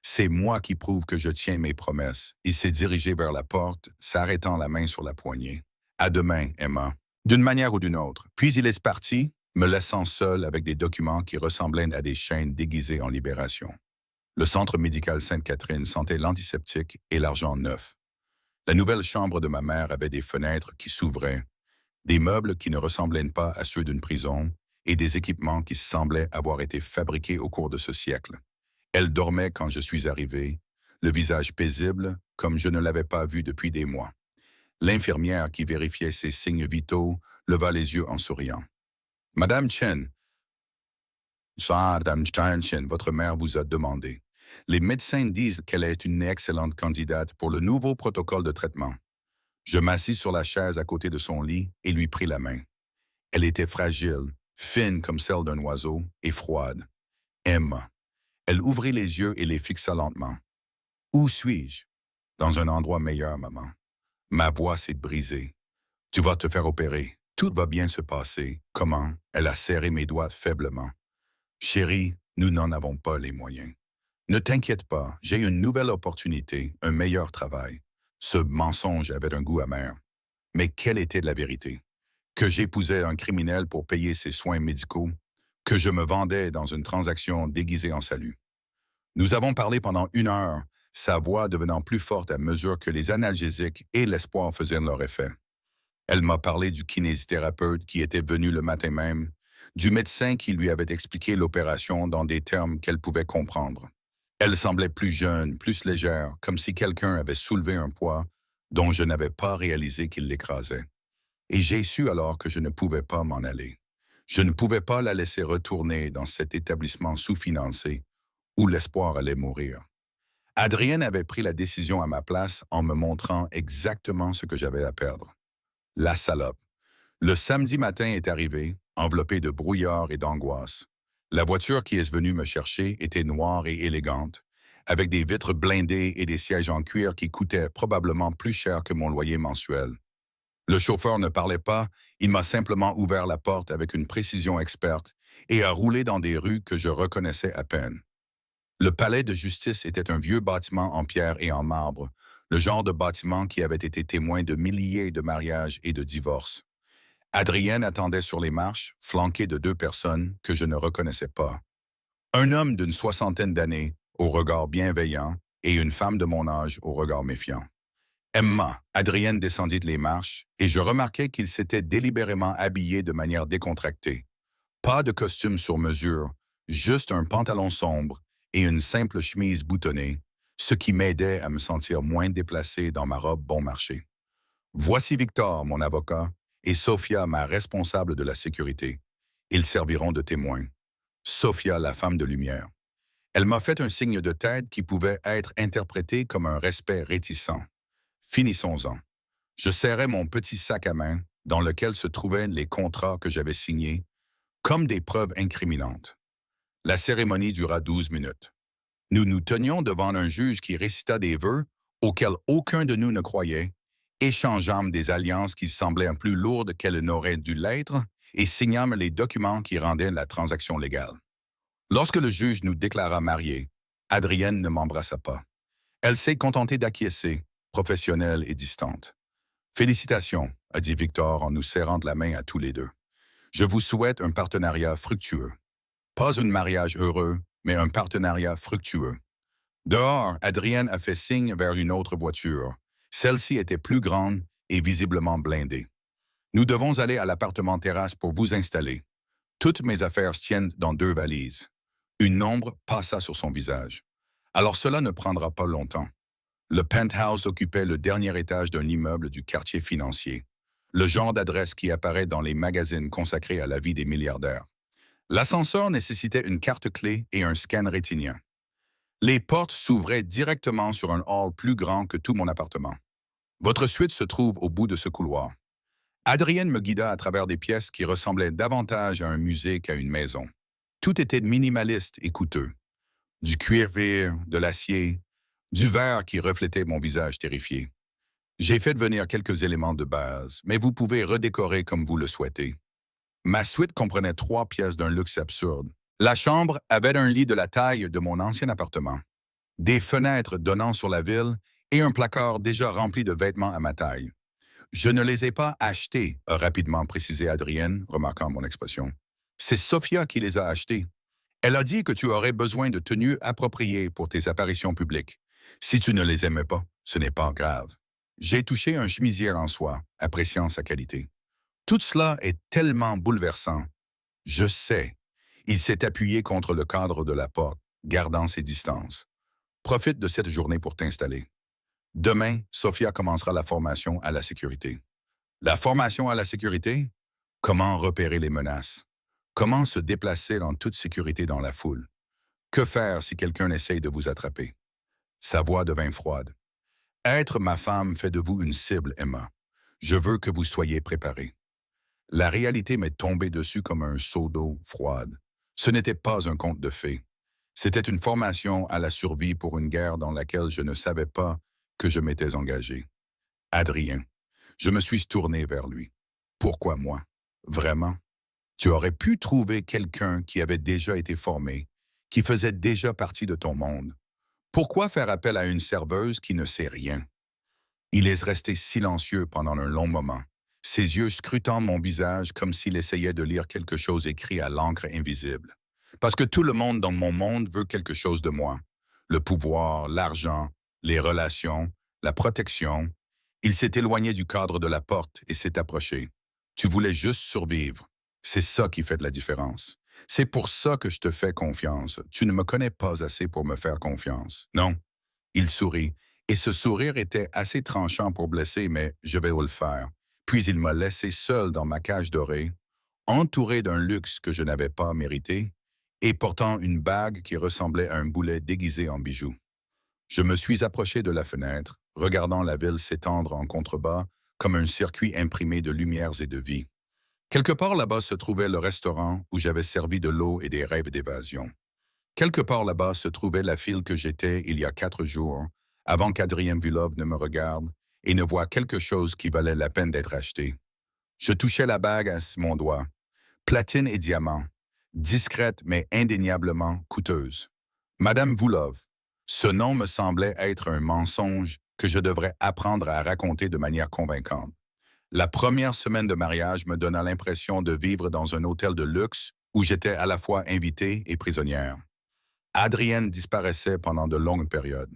C'est moi qui prouve que je tiens mes promesses. Il s'est dirigé vers la porte, s'arrêtant la main sur la poignée. À demain, Emma. D'une manière ou d'une autre. Puis il est parti, me laissant seul avec des documents qui ressemblaient à des chaînes déguisées en libération. Le centre médical Sainte-Catherine sentait l'antiseptique et l'argent neuf. La nouvelle chambre de ma mère avait des fenêtres qui s'ouvraient, des meubles qui ne ressemblaient pas à ceux d'une prison et des équipements qui semblaient avoir été fabriqués au cours de ce siècle. Elle dormait quand je suis arrivé, le visage paisible comme je ne l'avais pas vu depuis des mois. L'infirmière qui vérifiait ses signes vitaux leva les yeux en souriant. Madame Chen, Madame Chen, votre mère vous a demandé. Les médecins disent qu'elle est une excellente candidate pour le nouveau protocole de traitement. Je m'assis sur la chaise à côté de son lit et lui pris la main. Elle était fragile, fine comme celle d'un oiseau et froide. Emma. Elle ouvrit les yeux et les fixa lentement. Où suis-je? Dans un endroit meilleur, maman. Ma voix s'est brisée. Tu vas te faire opérer. Tout va bien se passer. Comment? Elle a serré mes doigts faiblement. Chérie, nous n'en avons pas les moyens. Ne t'inquiète pas, j'ai une nouvelle opportunité, un meilleur travail. Ce mensonge avait un goût amer. Mais quelle était la vérité? Que j'épousais un criminel pour payer ses soins médicaux? Que je me vendais dans une transaction déguisée en salut? Nous avons parlé pendant 1 heure, sa voix devenant plus forte à mesure que les analgésiques et l'espoir faisaient leur effet. Elle m'a parlé du kinésithérapeute qui était venu le matin même, du médecin qui lui avait expliqué l'opération dans des termes qu'elle pouvait comprendre. Elle semblait plus jeune, plus légère, comme si quelqu'un avait soulevé un poids dont je n'avais pas réalisé qu'il l'écrasait. Et j'ai su alors que je ne pouvais pas m'en aller. Je ne pouvais pas la laisser retourner dans cet établissement sous-financé où l'espoir allait mourir. Adrienne avait pris la décision à ma place en me montrant exactement ce que j'avais à perdre. La salope. Le samedi matin est arrivé, enveloppé de brouillard et d'angoisse. La voiture qui est venue me chercher était noire et élégante, avec des vitres blindées et des sièges en cuir qui coûtaient probablement plus cher que mon loyer mensuel. Le chauffeur ne parlait pas, il m'a simplement ouvert la porte avec une précision experte et a roulé dans des rues que je reconnaissais à peine. Le palais de justice était un vieux bâtiment en pierre et en marbre, le genre de bâtiment qui avait été témoin de milliers de mariages et de divorces. Adrienne attendait sur les marches, flanquée de 2 personnes que je ne reconnaissais pas. Un homme d'une 60aine d'années, au regard bienveillant, et une femme de mon âge, au regard méfiant. Emma, Adrienne descendit les marches, et je remarquai qu'il s'était délibérément habillé de manière décontractée. Pas de costume sur mesure, juste un pantalon sombre et une simple chemise boutonnée, ce qui m'aidait à me sentir moins déplacé dans ma robe bon marché. Voici Victor, mon avocat, et Sophia, ma responsable de la sécurité. Ils serviront de témoins. Sophia, la femme de lumière. Elle m'a fait un signe de tête qui pouvait être interprété comme un respect réticent. Finissons-en. Je serrais mon petit sac à main, dans lequel se trouvaient les contrats que j'avais signés, comme des preuves incriminantes. La cérémonie dura 12 minutes. Nous nous tenions devant un juge qui récita des vœux auxquels aucun de nous ne croyait, échangeâmes des alliances qui semblaient plus lourdes qu'elles n'auraient dû l'être et signâmes les documents qui rendaient la transaction légale. Lorsque le juge nous déclara mariés, Adrienne ne m'embrassa pas. Elle s'est contentée d'acquiescer, professionnelle et distante. Félicitations, a dit Victor en nous serrant de la main à tous les deux. Je vous souhaite un partenariat fructueux. Pas un mariage heureux, mais un partenariat fructueux. Dehors, Adrienne a fait signe vers une autre voiture. Celle-ci était plus grande et visiblement blindée. Nous devons aller à l'appartement terrasse pour vous installer. Toutes mes affaires se tiennent dans 2 valises. Une ombre passa sur son visage. Alors cela ne prendra pas longtemps. Le penthouse occupait le dernier étage d'un immeuble du quartier financier. Le genre d'adresse qui apparaît dans les magazines consacrés à la vie des milliardaires. L'ascenseur nécessitait une carte clé et un scan rétinien. Les portes s'ouvraient directement sur un hall plus grand que tout mon appartement. Votre suite se trouve au bout de ce couloir. Adrienne me guida à travers des pièces qui ressemblaient davantage à un musée qu'à une maison. Tout était minimaliste et coûteux. Du cuir vert, de l'acier, du verre qui reflétait mon visage terrifié. J'ai fait venir quelques éléments de base, mais vous pouvez redécorer comme vous le souhaitez. Ma suite comprenait 3 pièces d'un luxe absurde. La chambre avait un lit de la taille de mon ancien appartement, des fenêtres donnant sur la ville et un placard déjà rempli de vêtements à ma taille. Je ne les ai pas achetés, a rapidement précisé Adrienne, remarquant mon expression. C'est Sophia qui les a achetés. Elle a dit que tu aurais besoin de tenues appropriées pour tes apparitions publiques. Si tu ne les aimais pas, ce n'est pas grave. J'ai touché un chemisier en soie, appréciant sa qualité. Tout cela est tellement bouleversant. Je sais. Il s'est appuyé contre le cadre de la porte, gardant ses distances. Profite de cette journée pour t'installer. Demain, Sophia commencera la formation à la sécurité. La formation à la sécurité? Comment repérer les menaces? Comment se déplacer en toute sécurité dans la foule? Que faire si quelqu'un essaye de vous attraper? Sa voix devint froide. Être ma femme fait de vous une cible, Emma. Je veux que vous soyez préparée. La réalité m'est tombée dessus comme un seau d'eau froide. Ce n'était pas un conte de fées. C'était une formation à la survie pour une guerre dans laquelle je ne savais pas que je m'étais engagé. Adrien. Je me suis tourné vers lui. Pourquoi moi? Vraiment? Tu aurais pu trouver quelqu'un qui avait déjà été formé, qui faisait déjà partie de ton monde. Pourquoi faire appel à une serveuse qui ne sait rien? Il est resté silencieux pendant un long moment, ses yeux scrutant mon visage comme s'il essayait de lire quelque chose écrit à l'encre invisible. Parce que tout le monde dans mon monde veut quelque chose de moi. Le pouvoir, l'argent, les relations, la protection. Il s'est éloigné du cadre de la porte et s'est approché. Tu voulais juste survivre. C'est ça qui fait de la différence. C'est pour ça que je te fais confiance. Tu ne me connais pas assez pour me faire confiance. Non. Il sourit, et ce sourire était assez tranchant pour blesser, mais je vais vous le faire. Puis il m'a laissé seul dans ma cage dorée, entouré d'un luxe que je n'avais pas mérité, et portant une bague qui ressemblait à un boulet déguisé en bijoux. Je me suis approché de la fenêtre, regardant la ville s'étendre en contrebas comme un circuit imprimé de lumières et de vie. Quelque part là-bas se trouvait le restaurant où j'avais servi de l'eau et des rêves d'évasion. Quelque part là-bas se trouvait la file que j'étais il y a 4 jours, avant qu'Adrien Vulov ne me regarde et ne voie quelque chose qui valait la peine d'être acheté. Je touchais la bague à mon doigt. Platine et diamant. Discrète mais indéniablement coûteuse. Madame Vulov. Ce nom me semblait être un mensonge que je devrais apprendre à raconter de manière convaincante. La première semaine de mariage me donna l'impression de vivre dans un hôtel de luxe où j'étais à la fois invitée et prisonnière. Adrienne disparaissait pendant de longues périodes.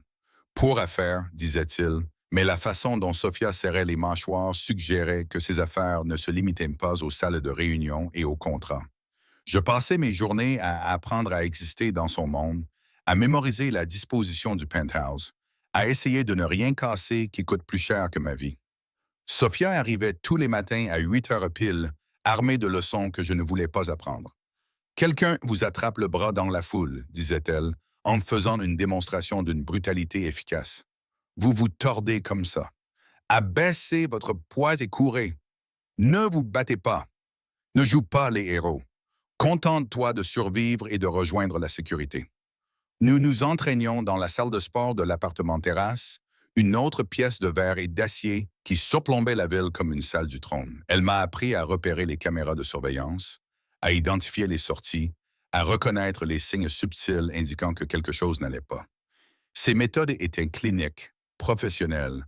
Pour affaires, disait-il, mais la façon dont Sophia serrait les mâchoires suggérait que ses affaires ne se limitaient pas aux salles de réunion et aux contrats. Je passais mes journées à apprendre à exister dans son monde, à mémoriser la disposition du penthouse, à essayer de ne rien casser qui coûte plus cher que ma vie. Sophia arrivait tous les matins à 8 heures pile, armée de leçons que je ne voulais pas apprendre. Quelqu'un vous attrape le bras dans la foule, disait-elle, en me faisant une démonstration d'une brutalité efficace. Vous vous tordez comme ça. Abaissez votre poids et courez. Ne vous battez pas. Ne joue pas les héros. Contente-toi de survivre et de rejoindre la sécurité. Nous nous entraînions dans la salle de sport de l'appartement terrasse, une autre pièce de verre et d'acier qui surplombait la ville comme une salle du trône. Elle m'a appris à repérer les caméras de surveillance, à identifier les sorties, à reconnaître les signes subtils indiquant que quelque chose n'allait pas. Ces méthodes étaient cliniques, professionnelles,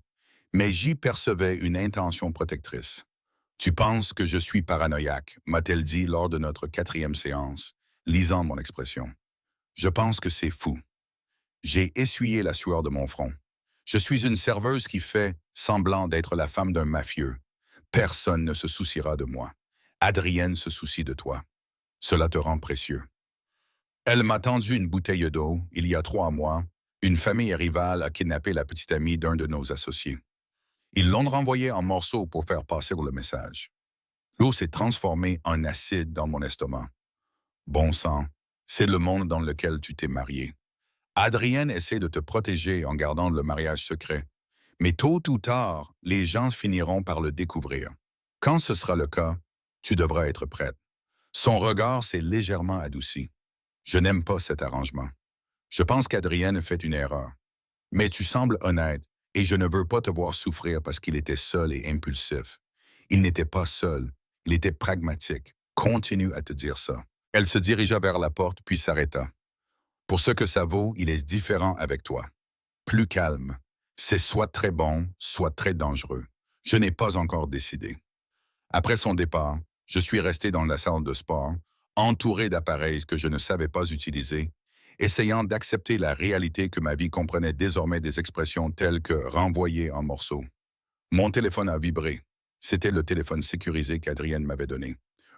mais j'y percevais une intention protectrice. Tu penses que je suis paranoïaque, m'a-t-elle dit lors de notre 4e séance, lisant mon expression. Je pense que c'est fou. J'ai essuyé la sueur de mon front. Je suis une serveuse qui fait semblant d'être la femme d'un mafieux. Personne ne se souciera de moi. Adrienne se soucie de toi. Cela te rend précieux. Elle m'a tendu une bouteille d'eau, il y a 3 mois. Une famille rivale a kidnappé la petite amie d'un de nos associés. Ils l'ont renvoyée en morceaux pour faire passer le message. L'eau s'est transformée en acide dans mon estomac. Bon sang, c'est le monde dans lequel tu t'es marié. Adrienne essaie de te protéger en gardant le mariage secret. Mais tôt ou tard, les gens finiront par le découvrir. Quand ce sera le cas, tu devras être prête. Son regard s'est légèrement adouci. Je n'aime pas cet arrangement. Je pense qu'Adrienne fait une erreur. Mais tu sembles honnête, et je ne veux pas te voir souffrir parce qu'il était seul et impulsif. Il n'était pas seul, il était pragmatique. Continue à te dire ça. Elle se dirigea vers la porte puis s'arrêta. Pour ce que ça vaut, il est différent avec toi. Plus calme. C'est soit très bon, soit très dangereux. Je n'ai pas encore décidé. Après son départ, je suis resté dans la salle de sport, entouré d'appareils que je ne savais pas utiliser, essayant d'accepter la réalité que ma vie comprenait désormais des expressions telles que renvoyer en morceaux. Mon téléphone a vibré. C'était le téléphone sécurisé qu'Adrienne m'avait donné.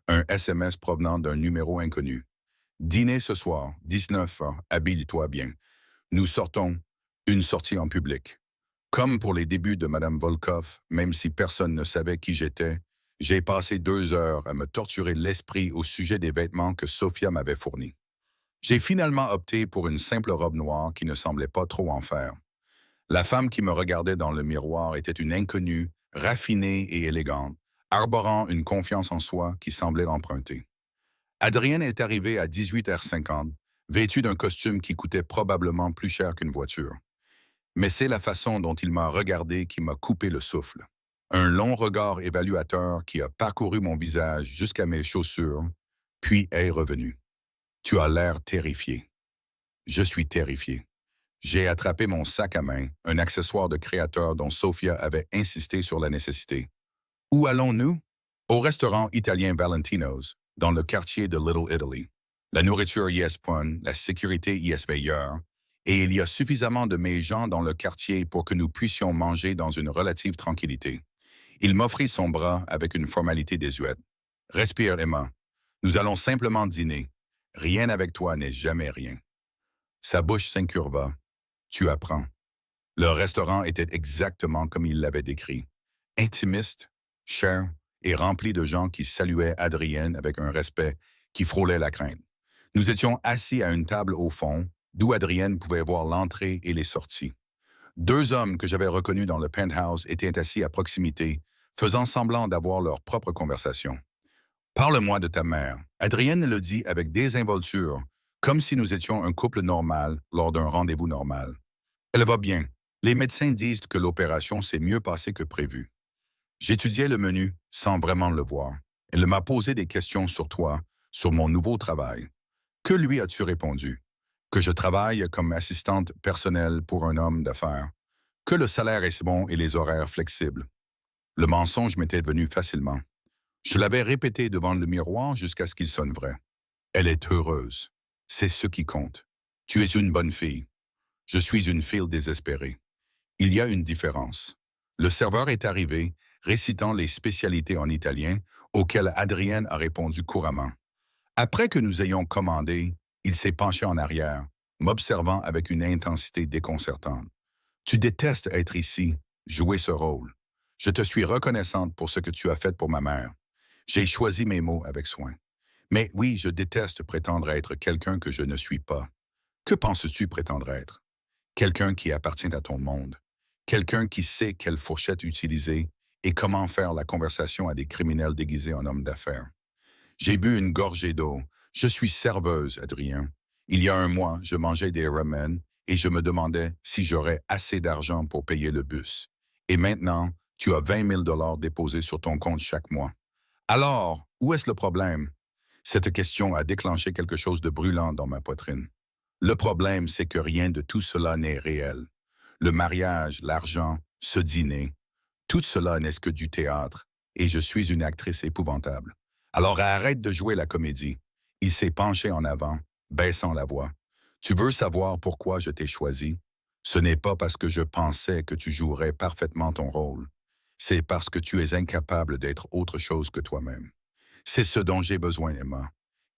Un SMS provenant d'un numéro inconnu. Dîner ce soir, 19h, habille-toi bien. Nous sortons, une sortie en public. Comme pour les débuts de Madame Volkov, même si personne ne savait qui j'étais, j'ai passé 2 heures à me torturer l'esprit au sujet des vêtements que Sophia m'avait fournis. J'ai finalement opté pour une simple robe noire qui ne semblait pas trop en faire. La femme qui me regardait dans le miroir était une inconnue, raffinée et élégante, arborant une confiance en soi qui semblait l'emprunter. Adrienne est arrivée à 18h50, vêtue d'un costume qui coûtait probablement plus cher qu'une voiture. Mais c'est la façon dont il m'a regardé qui m'a coupé le souffle. Un long regard évaluateur qui a parcouru mon visage jusqu'à mes chaussures, puis est revenu. Tu as l'air terrifié. Je suis terrifié. J'ai attrapé mon sac à main, un accessoire de créateur dont Sophia avait insisté sur la nécessité. Où allons-nous? Au restaurant italien Valentino's, dans le quartier de Little Italy. La nourriture y est bonne, la sécurité y est meilleure, et il y a suffisamment de mes gens dans le quartier pour que nous puissions manger dans une relative tranquillité. Il m'offrit son bras avec une formalité désuète. Respire, Emma. Nous allons simplement dîner. Rien avec toi n'est jamais rien. Sa bouche s'incurva. Tu apprends. Le restaurant était exactement comme il l'avait décrit. Intimiste, cher et rempli de gens qui saluaient Adrienne avec un respect qui frôlait la crainte. Nous étions assis à une table au fond, d'où Adrienne pouvait voir l'entrée et les sorties. 2 hommes que j'avais reconnus dans le penthouse étaient assis à proximité, faisant semblant d'avoir leur propre conversation. Parle-moi de ta mère. Adrienne le dit avec désinvolture, comme si nous étions un couple normal lors d'un rendez-vous normal. Elle va bien. Les médecins disent que l'opération s'est mieux passée que prévu. J'étudiais le menu sans vraiment le voir. Elle m'a posé des questions sur toi, sur mon nouveau travail. Que lui as-tu répondu? Que je travaille comme assistante personnelle pour un homme d'affaires. Que le salaire est bon et les horaires flexibles. Le mensonge m'était venu facilement. Je l'avais répété devant le miroir jusqu'à ce qu'il sonne vrai. Elle est heureuse. C'est ce qui compte. Tu es une bonne fille. Je suis une fille désespérée. Il y a une différence. Le serveur est arrivé, récitant les spécialités en italien, auxquelles Adrienne a répondu couramment. Après que nous ayons commandé, il s'est penché en arrière, m'observant avec une intensité déconcertante. Tu détestes être ici, jouer ce rôle. Je te suis reconnaissante pour ce que tu as fait pour ma mère. J'ai choisi mes mots avec soin. Mais oui, je déteste prétendre être quelqu'un que je ne suis pas. Que penses-tu prétendre être? Quelqu'un qui appartient à ton monde. Quelqu'un qui sait quelle fourchette utiliser et comment faire la conversation à des criminels déguisés en hommes d'affaires. J'ai bu une gorgée d'eau. Je suis serveuse, Adrien. Il y a un mois, je mangeais des ramen et je me demandais si j'aurais assez d'argent pour payer le bus. Et maintenant, tu as 20 000 $ déposés sur ton compte chaque mois. Alors, où est-ce le problème? Cette question a déclenché quelque chose de brûlant dans ma poitrine. Le problème, c'est que rien de tout cela n'est réel. Le mariage, l'argent, ce dîner, tout cela n'est que du théâtre, et je suis une actrice épouvantable. Alors arrête de jouer la comédie. Il s'est penché en avant, baissant la voix. Tu veux savoir pourquoi je t'ai choisi? Ce n'est pas parce que je pensais que tu jouerais parfaitement ton rôle. C'est parce que tu es incapable d'être autre chose que toi-même. C'est ce dont j'ai besoin, Emma.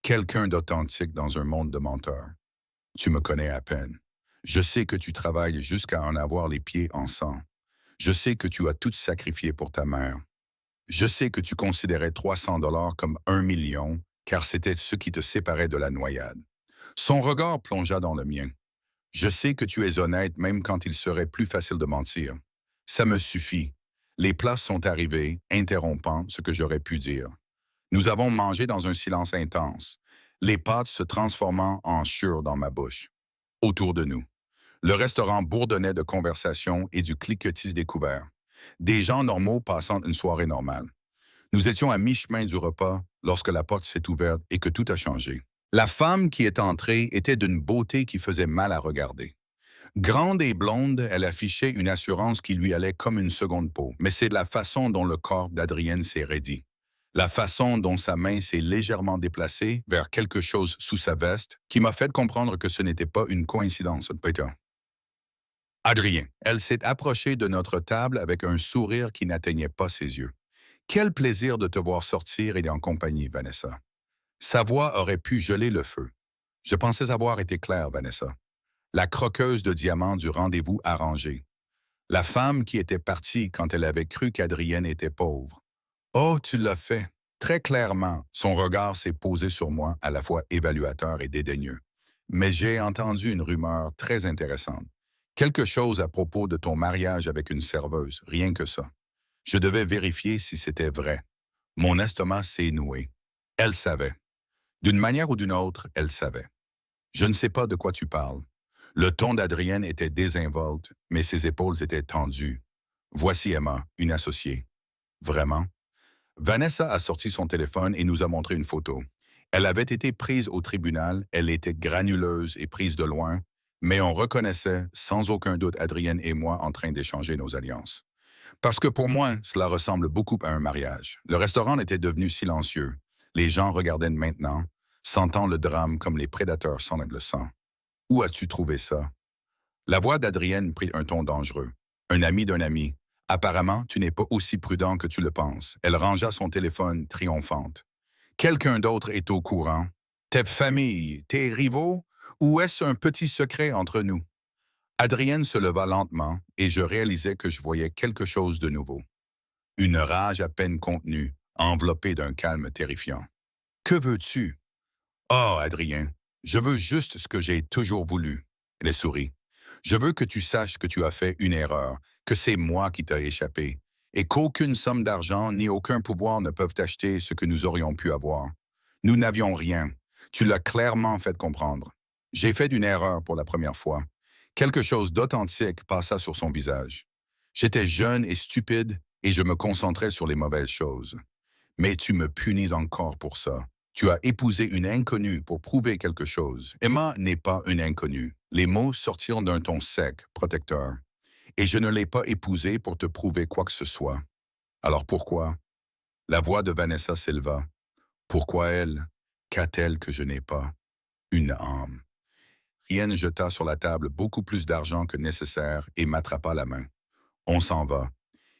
Quelqu'un d'authentique dans un monde de menteurs. Tu me connais à peine. Je sais que tu travailles jusqu'à en avoir les pieds en sang. Je sais que tu as tout sacrifié pour ta mère. Je sais que tu considérais 300 $ comme 1 million, car c'était ce qui te séparait de la noyade. Son regard plongea dans le mien. Je sais que tu es honnête même quand il serait plus facile de mentir. Ça me suffit. Les plats sont arrivés, interrompant ce que j'aurais pu dire. Nous avons mangé dans un silence intense, les pâtes se transformant en chure dans ma bouche. Autour de nous, le restaurant bourdonnait de conversations et du cliquetis des couverts. Des gens normaux passant une soirée normale. Nous étions à mi-chemin du repas lorsque la porte s'est ouverte et que tout a changé. La femme qui est entrée était d'une beauté qui faisait mal à regarder. Grande et blonde, elle affichait une assurance qui lui allait comme une seconde peau, mais c'est la façon dont le corps d'Adrienne s'est raidi. La façon dont sa main s'est légèrement déplacée vers quelque chose sous sa veste qui m'a fait comprendre que ce n'était pas une coïncidence, Peter. Adrien, elle s'est approchée de notre table avec un sourire qui n'atteignait pas ses yeux. Quel plaisir de te voir sortir et en compagnie, Vanessa. Sa voix aurait pu geler le feu. Je pensais avoir été clair, Vanessa. La croqueuse de diamants du rendez-vous arrangé. La femme qui était partie quand elle avait cru qu'Adrienne était pauvre. Oh, tu l'as fait. Très clairement, son regard s'est posé sur moi, à la fois évaluateur et dédaigneux. Mais j'ai entendu une rumeur très intéressante. Quelque chose à propos de ton mariage avec une serveuse, rien que ça. Je devais vérifier si c'était vrai. Mon estomac s'est noué. Elle savait. D'une manière ou d'une autre, elle savait. Je ne sais pas de quoi tu parles. Le ton d'Adrienne était désinvolte, mais ses épaules étaient tendues. Voici Emma, une associée. Vraiment? Vanessa a sorti son téléphone et nous a montré une photo. Elle avait été prise au tribunal, elle était granuleuse et prise de loin, mais on reconnaissait sans aucun doute Adrienne et moi en train d'échanger nos alliances. Parce que pour moi, cela ressemble beaucoup à un mariage. Le restaurant était devenu silencieux. Les gens regardaient maintenant, sentant le drame comme les prédateurs sentent le sang. Où as-tu trouvé ça? La voix d'Adrienne prit un ton dangereux. Un ami d'un ami. Apparemment, tu n'es pas aussi prudent que tu le penses. Elle rangea son téléphone, triomphante. Quelqu'un d'autre est au courant? Tes familles, tes rivaux? Ou est-ce un petit secret entre nous? Adrienne se leva lentement et je réalisais que je voyais quelque chose de nouveau. Une rage à peine contenue, enveloppée d'un calme terrifiant. Que veux-tu? Oh, Adrien, je veux juste ce que j'ai toujours voulu. Elle sourit. Je veux que tu saches que tu as fait une erreur, que c'est moi qui t'ai échappé, et qu'aucune somme d'argent ni aucun pouvoir ne peuvent acheter ce que nous aurions pu avoir. Nous n'avions rien. Tu l'as clairement fait comprendre. J'ai fait une erreur pour la première fois. Quelque chose d'authentique passa sur son visage. J'étais jeune et stupide et je me concentrais sur les mauvaises choses. Mais tu me punis encore pour ça. Tu as épousé une inconnue pour prouver quelque chose. Emma n'est pas une inconnue. Les mots sortirent d'un ton sec, protecteur. Et je ne l'ai pas épousée pour te prouver quoi que ce soit. Alors pourquoi? La voix de Vanessa s'éleva. Pourquoi elle? Qu'a-t-elle que je n'ai pas? Une âme. Rien jeta sur la table beaucoup plus d'argent que nécessaire et m'attrapa la main. On s'en va.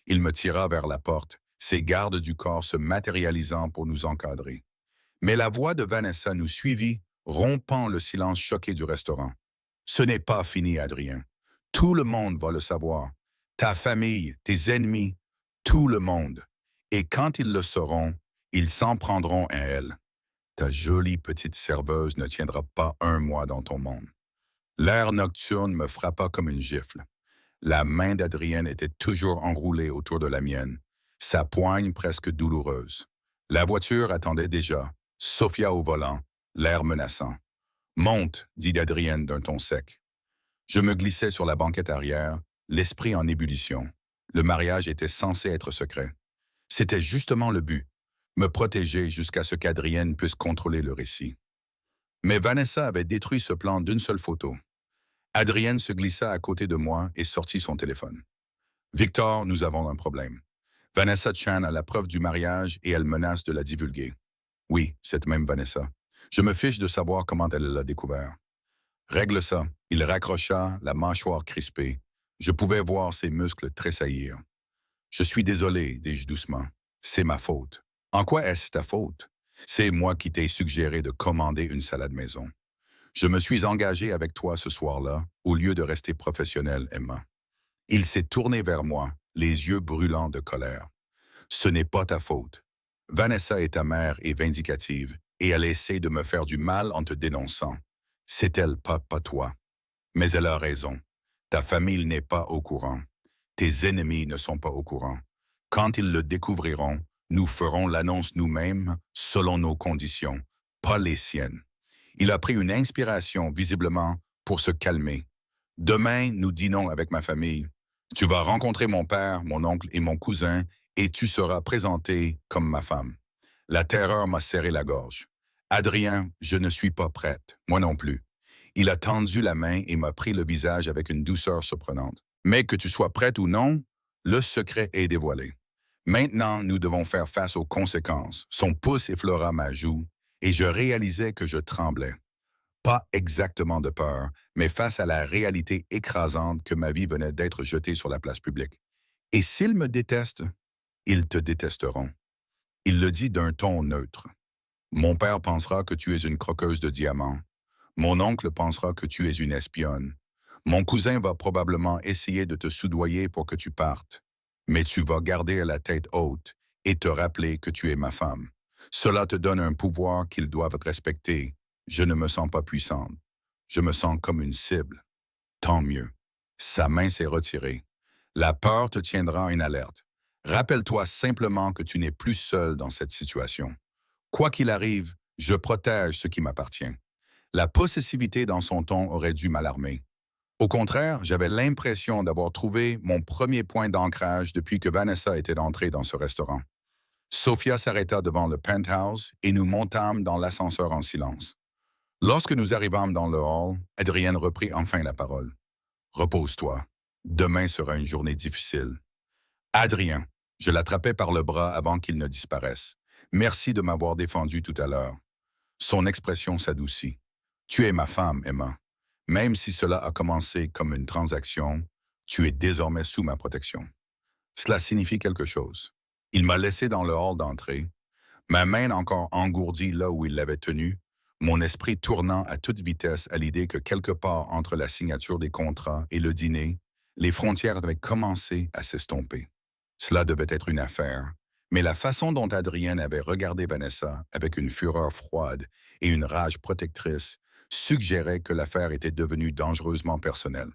Il me tira vers la porte, ses gardes du corps se matérialisant pour nous encadrer. Mais la voix de Vanessa nous suivit, rompant le silence choqué du restaurant. Ce n'est pas fini, Adrien. Tout le monde va le savoir. Ta famille, tes ennemis, tout le monde. Et quand ils le sauront, ils s'en prendront à elle. Ta jolie petite serveuse ne tiendra pas un mois dans ton monde. L'air nocturne me frappa comme une gifle. La main d'Adrienne était toujours enroulée autour de la mienne, sa poigne presque douloureuse. La voiture attendait déjà, Sophia au volant, l'air menaçant. Monte, dit Adrienne d'un ton sec. Je me glissais sur la banquette arrière, l'esprit en ébullition. Le mariage était censé être secret. C'était justement le but, me protéger jusqu'à ce qu'Adrienne puisse contrôler le récit. Mais Vanessa avait détruit ce plan d'une seule photo. Adrienne se glissa à côté de moi et sortit son téléphone. Victor, nous avons un problème. Vanessa Chan a la preuve du mariage et elle menace de la divulguer. Oui, cette même Vanessa. Je me fiche de savoir comment elle l'a découvert. Règle ça. Il raccrocha, la mâchoire crispée. Je pouvais voir ses muscles tressaillir. Je suis désolé, dis-je doucement. C'est ma faute. En quoi est-ce ta faute? C'est moi qui t'ai suggéré de commander une salade maison. Je me suis engagé avec toi ce soir-là, au lieu de rester professionnel, Emma. Il s'est tourné vers moi, les yeux brûlants de colère. Ce n'est pas ta faute. Vanessa est ta mère et vindicative, et elle essaie de me faire du mal en te dénonçant. C'est elle, pas toi. Mais elle a raison. Ta famille n'est pas au courant. Tes ennemis ne sont pas au courant. Quand ils le découvriront, nous ferons l'annonce nous-mêmes selon nos conditions, pas les siennes. Il a pris une inspiration, visiblement, pour se calmer. Demain, nous dînons avec ma famille. Tu vas rencontrer mon père, mon oncle et mon cousin, et tu seras présenté comme ma femme. La terreur m'a serré la gorge. Adrien, je ne suis pas prête, moi non plus. Il a tendu la main et m'a pris le visage avec une douceur surprenante. Mais que tu sois prête ou non, le secret est dévoilé. Maintenant, nous devons faire face aux conséquences. Son pouce effleura ma joue, et je réalisais que je tremblais. Pas exactement de peur, mais face à la réalité écrasante que ma vie venait d'être jetée sur la place publique. Et s'il me déteste? Ils te détesteront. Il le dit d'un ton neutre. Mon père pensera que tu es une croqueuse de diamants. Mon oncle pensera que tu es une espionne. Mon cousin va probablement essayer de te soudoyer pour que tu partes. Mais tu vas garder la tête haute et te rappeler que tu es ma femme. Cela te donne un pouvoir qu'ils doivent respecter. Je ne me sens pas puissante. Je me sens comme une cible. Tant mieux. Sa main s'est retirée. La peur te tiendra en alerte. Rappelle-toi simplement que tu n'es plus seul dans cette situation. Quoi qu'il arrive, je protège ce qui m'appartient. La possessivité dans son ton aurait dû m'alarmer. Au contraire, j'avais l'impression d'avoir trouvé mon premier point d'ancrage depuis que Vanessa était entrée dans ce restaurant. Sophia s'arrêta devant le penthouse et nous montâmes dans l'ascenseur en silence. Lorsque nous arrivâmes dans le hall, Adrienne reprit enfin la parole. Repose-toi. Demain sera une journée difficile. Adrien, je l'attrapais par le bras avant qu'il ne disparaisse. Merci de m'avoir défendu tout à l'heure. Son expression s'adoucit. Tu es ma femme, Emma. Même si cela a commencé comme une transaction, tu es désormais sous ma protection. Cela signifie quelque chose. Il m'a laissé dans le hall d'entrée, ma main encore engourdie là où il l'avait tenue, mon esprit tournant à toute vitesse à l'idée que quelque part entre la signature des contrats et le dîner, les frontières avaient commencé à s'estomper. Cela devait être une affaire, mais la façon dont Adrienne avait regardé Vanessa avec une fureur froide et une rage protectrice suggérait que l'affaire était devenue dangereusement personnelle.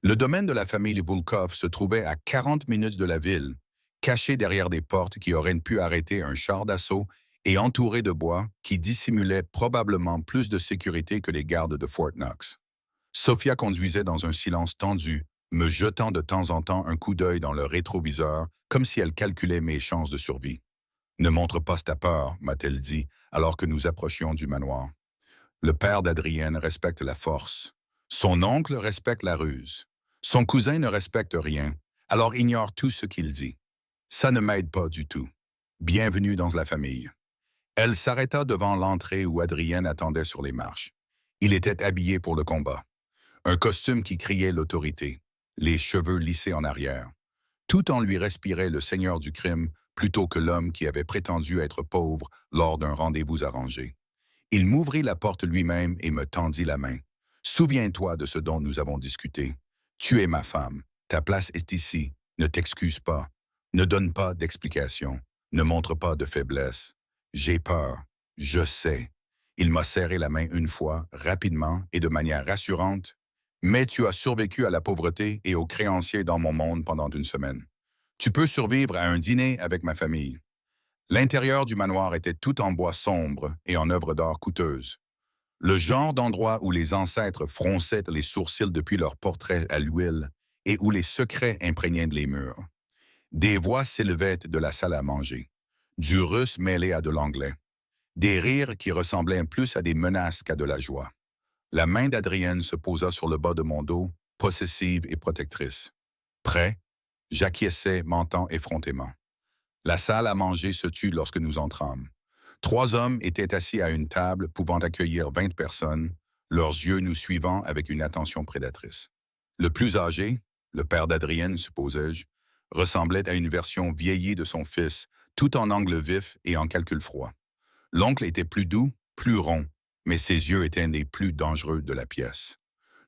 Le domaine de la famille Volkov se trouvait à 40 minutes de la ville, caché derrière des portes qui auraient pu arrêter un char d'assaut et entouré de bois qui dissimulaient probablement plus de sécurité que les gardes de Fort Knox. Sophia conduisait dans un silence tendu, me jetant de temps en temps un coup d'œil dans le rétroviseur, comme si elle calculait mes chances de survie. « Ne montre pas ta peur », m'a-t-elle dit, alors que nous approchions du manoir. Le père d'Adrienne respecte la force. Son oncle respecte la ruse. Son cousin ne respecte rien, alors ignore tout ce qu'il dit. Ça ne m'aide pas du tout. Bienvenue dans la famille. Elle s'arrêta devant l'entrée où Adrienne attendait sur les marches. Il était habillé pour le combat. Un costume qui criait l'autorité, les cheveux lissés en arrière. Tout en lui respirait le seigneur du crime plutôt que l'homme qui avait prétendu être pauvre lors d'un rendez-vous arrangé. Il m'ouvrit la porte lui-même et me tendit la main. « Souviens-toi de ce dont nous avons discuté. Tu es ma femme. Ta place est ici. Ne t'excuse pas. Ne donne pas d'explications. Ne montre pas de faiblesse. J'ai peur. Je sais. » Il m'a serré la main une fois, rapidement et de manière rassurante. « Mais tu as survécu à la pauvreté et aux créanciers dans mon monde pendant une semaine. Tu peux survivre à un dîner avec ma famille. » L'intérieur du manoir était tout en bois sombre et en œuvres d'art coûteuses. Le genre d'endroit où les ancêtres fronçaient les sourcils depuis leurs portraits à l'huile et où les secrets imprégnaient les murs. Des voix s'élevaient de la salle à manger, du russe mêlé à de l'anglais, des rires qui ressemblaient plus à des menaces qu'à de la joie. La main d'Adrienne se posa sur le bas de mon dos, possessive et protectrice. Prêt, j'acquiesçais, mentant effrontément. La salle à manger se tut lorsque nous entrâmes. 3 hommes étaient assis à une table pouvant accueillir 20 personnes, leurs yeux nous suivant avec une attention prédatrice. Le plus âgé, le père d'Adrienne, supposais-je, ressemblait à une version vieillie de son fils, tout en angle vif et en calcul froid. L'oncle était plus doux, plus rond, mais ses yeux étaient les plus dangereux de la pièce.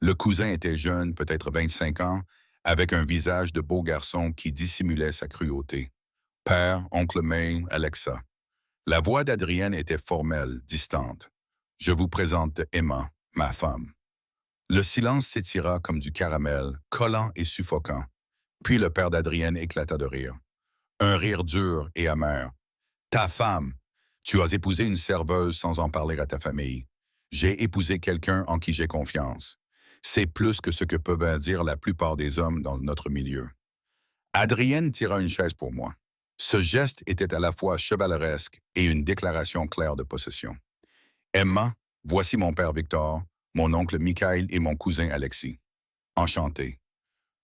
Le cousin était jeune, peut-être 25 ans, avec un visage de beau garçon qui dissimulait sa cruauté. Père, oncle May, Alexa. La voix d'Adrienne était formelle, distante. Je vous présente Emma, ma femme. Le silence s'étira comme du caramel, collant et suffocant. Puis le père d'Adrienne éclata de rire. Un rire dur et amer. Ta femme! Tu as épousé une serveuse sans en parler à ta famille. J'ai épousé quelqu'un en qui j'ai confiance. C'est plus que ce que peuvent dire la plupart des hommes dans notre milieu. Adrienne tira une chaise pour moi. Ce geste était à la fois chevaleresque et une déclaration claire de possession. « Emma, voici mon père Victor, mon oncle Michael et mon cousin Alexis. Enchanté. »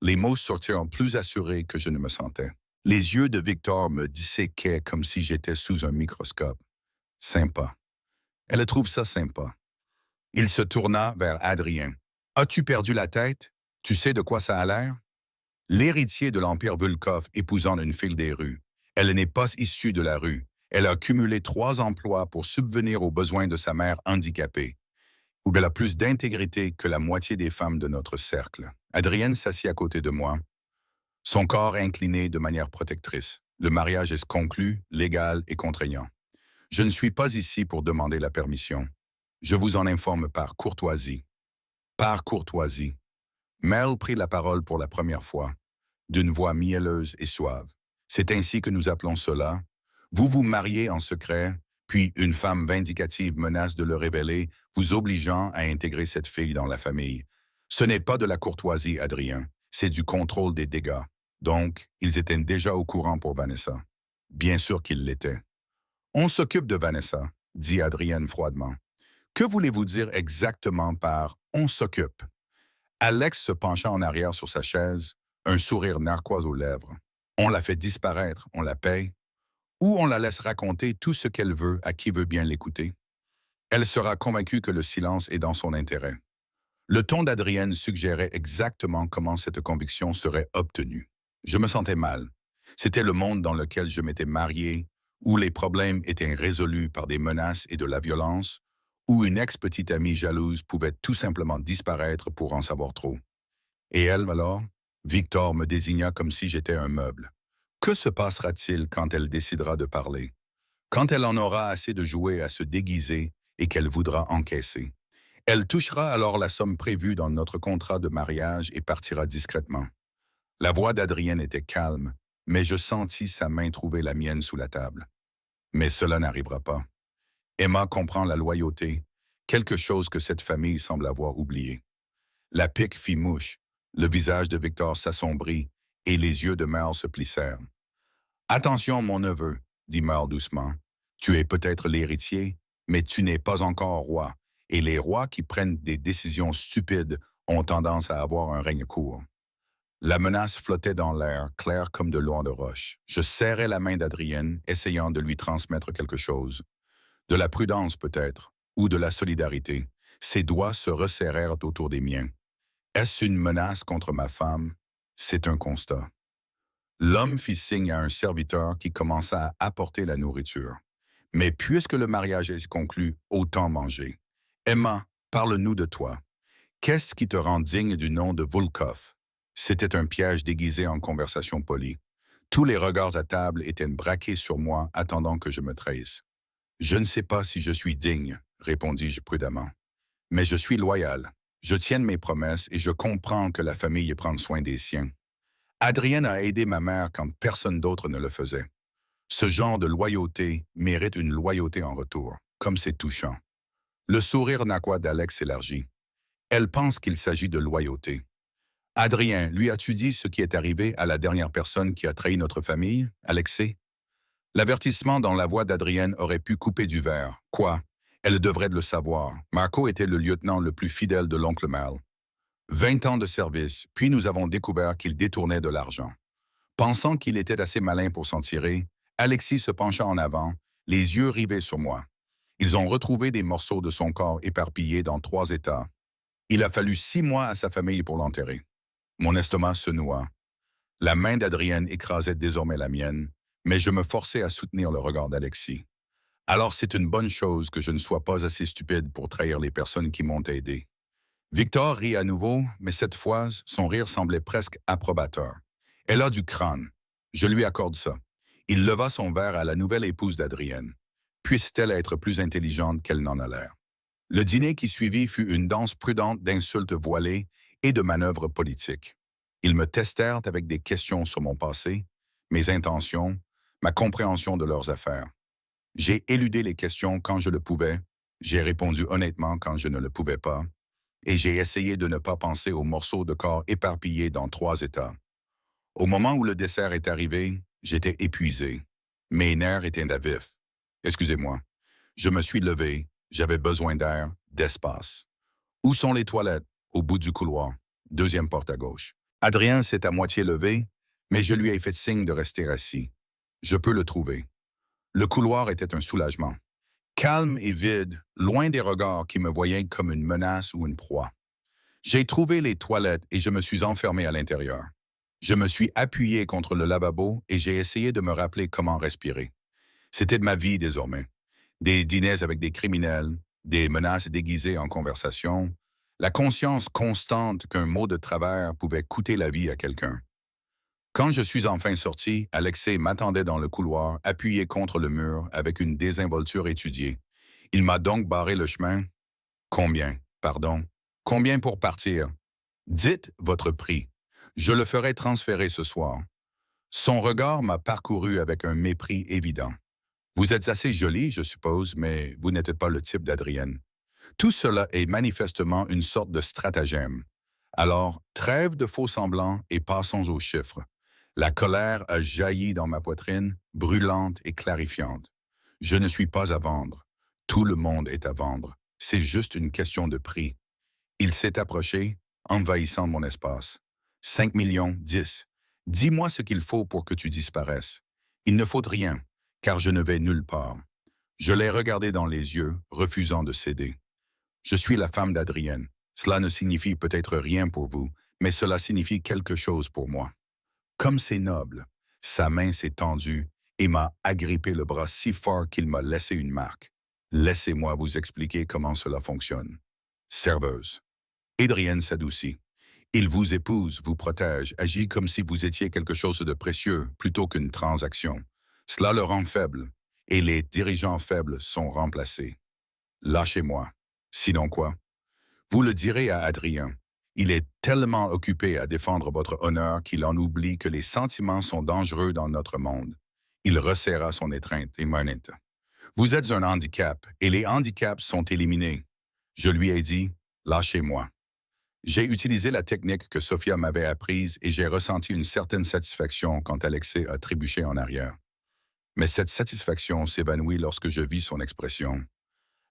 Les mots sortirent plus assurés que je ne me sentais. Les yeux de Victor me disséquaient comme si j'étais sous un microscope. Sympa. Elle trouve ça sympa. Il se tourna vers Adrien. « As-tu perdu la tête? Tu sais de quoi ça a l'air? » L'héritier de l'Empire Volkov épousant une fille des rues. Elle n'est pas issue de la rue. Elle a cumulé 3 emplois pour subvenir aux besoins de sa mère handicapée, où elle a plus d'intégrité que la moitié des femmes de notre cercle. Adrienne s'assied à côté de moi, son corps incliné de manière protectrice. Le mariage est conclu, légal et contraignant. Je ne suis pas ici pour demander la permission. Je vous en informe par courtoisie. Par courtoisie. Mel prit la parole pour la première fois, d'une voix mielleuse et suave. C'est ainsi que nous appelons cela. Vous vous mariez en secret, puis une femme vindicative menace de le révéler, vous obligeant à intégrer cette fille dans la famille. Ce n'est pas de la courtoisie, Adrien, c'est du contrôle des dégâts. Donc, ils étaient déjà au courant pour Vanessa. Bien sûr qu'ils l'étaient. On s'occupe de Vanessa, dit Adrienne froidement. Que voulez-vous dire exactement par « on s'occupe » Alex se pencha en arrière sur sa chaise, un sourire narquois aux lèvres. On la fait disparaître, on la paye, ou on la laisse raconter tout ce qu'elle veut à qui veut bien l'écouter. Elle sera convaincue que le silence est dans son intérêt. Le ton d'Adrienne suggérait exactement comment cette conviction serait obtenue. Je me sentais mal. C'était le monde dans lequel je m'étais marié, où les problèmes étaient résolus par des menaces et de la violence, où une ex-petite amie jalouse pouvait tout simplement disparaître pour en savoir trop. Et elle, alors? Victor me désigna comme si j'étais un meuble. Que se passera-t-il quand elle décidera de parler? Quand elle en aura assez de jouer à se déguiser et qu'elle voudra encaisser? Elle touchera alors la somme prévue dans notre contrat de mariage et partira discrètement. La voix d'Adrienne était calme, mais je sentis sa main trouver la mienne sous la table. Mais cela n'arrivera pas. Emma comprend la loyauté, quelque chose que cette famille semble avoir oublié. La pique fit mouche, le visage de Victor s'assombrit et les yeux de Merle se plissèrent. « Attention, mon neveu, dit Merle doucement. Tu es peut-être l'héritier, mais tu n'es pas encore roi, et les rois qui prennent des décisions stupides ont tendance à avoir un règne court. » La menace flottait dans l'air, claire comme de l'eau de roche. Je serrai la main d'Adrienne, essayant de lui transmettre quelque chose. De la prudence peut-être, ou de la solidarité. Ses doigts se resserrèrent autour des miens. Est-ce une menace contre ma femme? C'est un constat. L'homme fit signe à un serviteur qui commença à apporter la nourriture. Mais puisque le mariage est conclu, autant manger. Emma, parle-nous de toi. Qu'est-ce qui te rend digne du nom de Volkov? C'était un piège déguisé en conversation polie. Tous les regards à table étaient braqués sur moi, attendant que je me trahisse. Je ne sais pas si je suis digne, répondis-je prudemment. Mais je suis loyal. Je tiens mes promesses et je comprends que la famille prend soin des siens. Adrienne a aidé ma mère quand personne d'autre ne le faisait. Ce genre de loyauté mérite une loyauté en retour, comme c'est touchant. Le sourire narquois d'Alex s'élargit. Elle pense qu'il s'agit de loyauté. Adrien, lui as-tu dit ce qui est arrivé à la dernière personne qui a trahi notre famille, Alexei? L'avertissement dans la voix d'Adrienne aurait pu couper du verre. Quoi? Elle devrait le savoir. Marco était le lieutenant le plus fidèle de l'oncle Merle. 20 ans de service, puis nous avons découvert qu'il détournait de l'argent. Pensant qu'il était assez malin pour s'en tirer, Alexis se pencha en avant, les yeux rivés sur moi. Ils ont retrouvé des morceaux de son corps éparpillés dans 3 états. Il a fallu 6 mois à sa famille pour l'enterrer. Mon estomac se noua. La main d'Adrienne écrasait désormais la mienne, mais je me forçais à soutenir le regard d'Alexis. Alors c'est une bonne chose que je ne sois pas assez stupide pour trahir les personnes qui m'ont aidé. Victor rit à nouveau, mais cette fois, son rire semblait presque approbateur. Elle a du crâne. Je lui accorde ça. Il leva son verre à la nouvelle épouse d'Adrienne. Puisse-t-elle être plus intelligente qu'elle n'en a l'air? Le dîner qui suivit fut une danse prudente d'insultes voilées et de manœuvres politiques. Ils me testèrent avec des questions sur mon passé, mes intentions, ma compréhension de leurs affaires. J'ai éludé les questions quand je le pouvais, j'ai répondu honnêtement quand je ne le pouvais pas, et j'ai essayé de ne pas penser aux morceaux de corps éparpillés dans 3 états. Au moment où le dessert est arrivé, j'étais épuisé. Mes nerfs étaient à vif. Excusez-moi. Je me suis levé, j'avais besoin d'air, d'espace. Où sont les toilettes? Au bout du couloir. 2e porte à gauche. Adrien s'est à moitié levé, mais je lui ai fait signe de rester assis. Je peux le trouver. Le couloir était un soulagement. Calme et vide, loin des regards qui me voyaient comme une menace ou une proie. J'ai trouvé les toilettes et je me suis enfermé à l'intérieur. Je me suis appuyé contre le lavabo et j'ai essayé de me rappeler comment respirer. C'était de ma vie désormais. Des dîners avec des criminels, des menaces déguisées en conversation, la conscience constante qu'un mot de travers pouvait coûter la vie à quelqu'un. Quand je suis enfin sorti, Alexei m'attendait dans le couloir, appuyé contre le mur, avec une désinvolture étudiée. Il m'a donc barré le chemin. Combien? Pardon. Combien pour partir? Dites votre prix. Je le ferai transférer ce soir. Son regard m'a parcouru avec un mépris évident. Vous êtes assez jolie, je suppose, mais vous n'êtes pas le type d'Adrienne. Tout cela est manifestement une sorte de stratagème. Alors, trêve de faux semblants et passons aux chiffres. La colère a jailli dans ma poitrine, brûlante et clarifiante. Je ne suis pas à vendre. Tout le monde est à vendre. C'est juste une question de prix. Il s'est approché, envahissant mon espace. 5 millions, 10. Dis-moi ce qu'il faut pour que tu disparaisses. Il ne faut rien, car je ne vais nulle part. Je l'ai regardé dans les yeux, refusant de céder. Je suis la femme d'Adrienne. Cela ne signifie peut-être rien pour vous, mais cela signifie quelque chose pour moi. Comme c'est noble, sa main s'est tendue et m'a agrippé le bras si fort qu'il m'a laissé une marque. Laissez-moi vous expliquer comment cela fonctionne. Serveuse. Adrienne s'adoucit. Il vous épouse, vous protège, agit comme si vous étiez quelque chose de précieux plutôt qu'une transaction. Cela le rend faible, et les dirigeants faibles sont remplacés. Lâchez-moi. Sinon quoi? Vous le direz à Adrien. Il est tellement occupé à défendre votre honneur qu'il en oublie que les sentiments sont dangereux dans notre monde. Il resserra son étreinte et m'arrête. Vous êtes un handicap, et les handicaps sont éliminés. Je lui ai dit, lâchez-moi. J'ai utilisé la technique que Sophia m'avait apprise et j'ai ressenti une certaine satisfaction quand Alexei a trébuché en arrière. Mais cette satisfaction s'évanouit lorsque je vis son expression.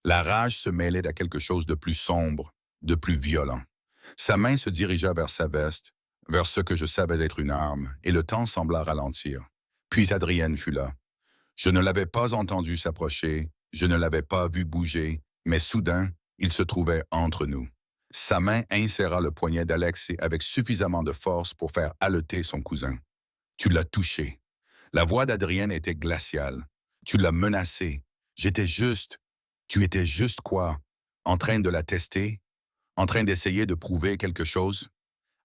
La rage se mêlait à quelque chose de plus sombre, de plus violent. Sa main se dirigea vers sa veste, vers ce que je savais être une arme, et le temps sembla ralentir. Puis Adrienne fut là. Je ne l'avais pas entendu s'approcher, je ne l'avais pas vu bouger, mais soudain, il se trouvait entre nous. Sa main inséra le poignet d'Alexei avec suffisamment de force pour faire haleter son cousin. Tu l'as touché. La voix d'Adrienne était glaciale. Tu l'as menacé. J'étais juste. Tu étais juste quoi? En train de la tester? En train d'essayer de prouver quelque chose?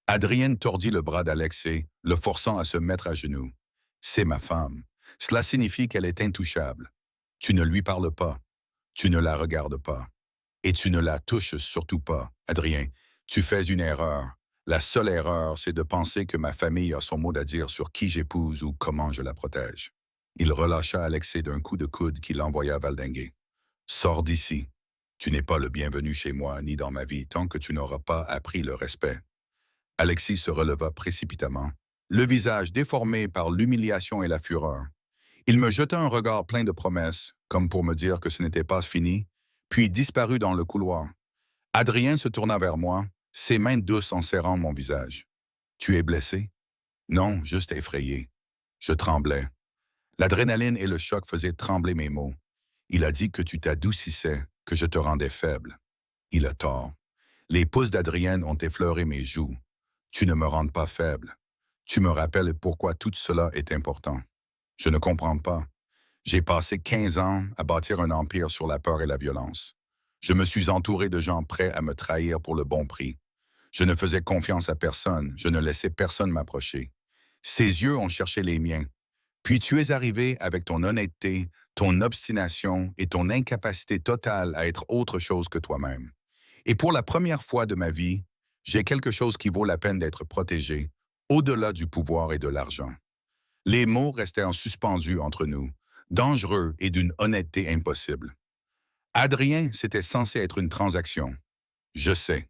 Adrienne tordit le bras d'Alexei, le forçant à se mettre à genoux. C'est ma femme. Cela signifie qu'elle est intouchable. Tu ne lui parles pas. Tu ne la regardes pas. Et tu ne la touches surtout pas, Adrien. Tu fais une erreur. La seule erreur, c'est de penser que ma famille a son mot à dire sur qui j'épouse ou comment je la protège. Il relâcha Alexei d'un coup de coude qui l'envoya valdinguer. Sors d'ici. Tu n'es pas le bienvenu chez moi ni dans ma vie tant que tu n'auras pas appris le respect. Alexis se releva précipitamment, le visage déformé par l'humiliation et la fureur. Il me jeta un regard plein de promesses, comme pour me dire que ce n'était pas fini, puis disparut dans le couloir. Adrien se tourna vers moi, ses mains douces en serrant mon visage. « Tu es blessé? » »« Non, juste effrayé. » Je tremblais. L'adrénaline et le choc faisaient trembler mes mots. Il a dit que tu t'adoucissais, que je te rendais faible. Il a tort. Les pouces d'Adrienne ont effleuré mes joues. Tu ne me rends pas faible. Tu me rappelles pourquoi tout cela est important. Je ne comprends pas. J'ai passé 15 ans à bâtir un empire sur la peur et la violence. Je me suis entouré de gens prêts à me trahir pour le bon prix. Je ne faisais confiance à personne, je ne laissais personne m'approcher. Ses yeux ont cherché les miens. Puis tu es arrivé avec ton honnêteté, ton obstination et ton incapacité totale à être autre chose que toi-même. Et pour la première fois de ma vie, j'ai quelque chose qui vaut la peine d'être protégé, au-delà du pouvoir et de l'argent. Les mots restaient en suspendus entre nous, dangereux et d'une honnêteté impossible. Adrien, c'était censé être une transaction. Je sais.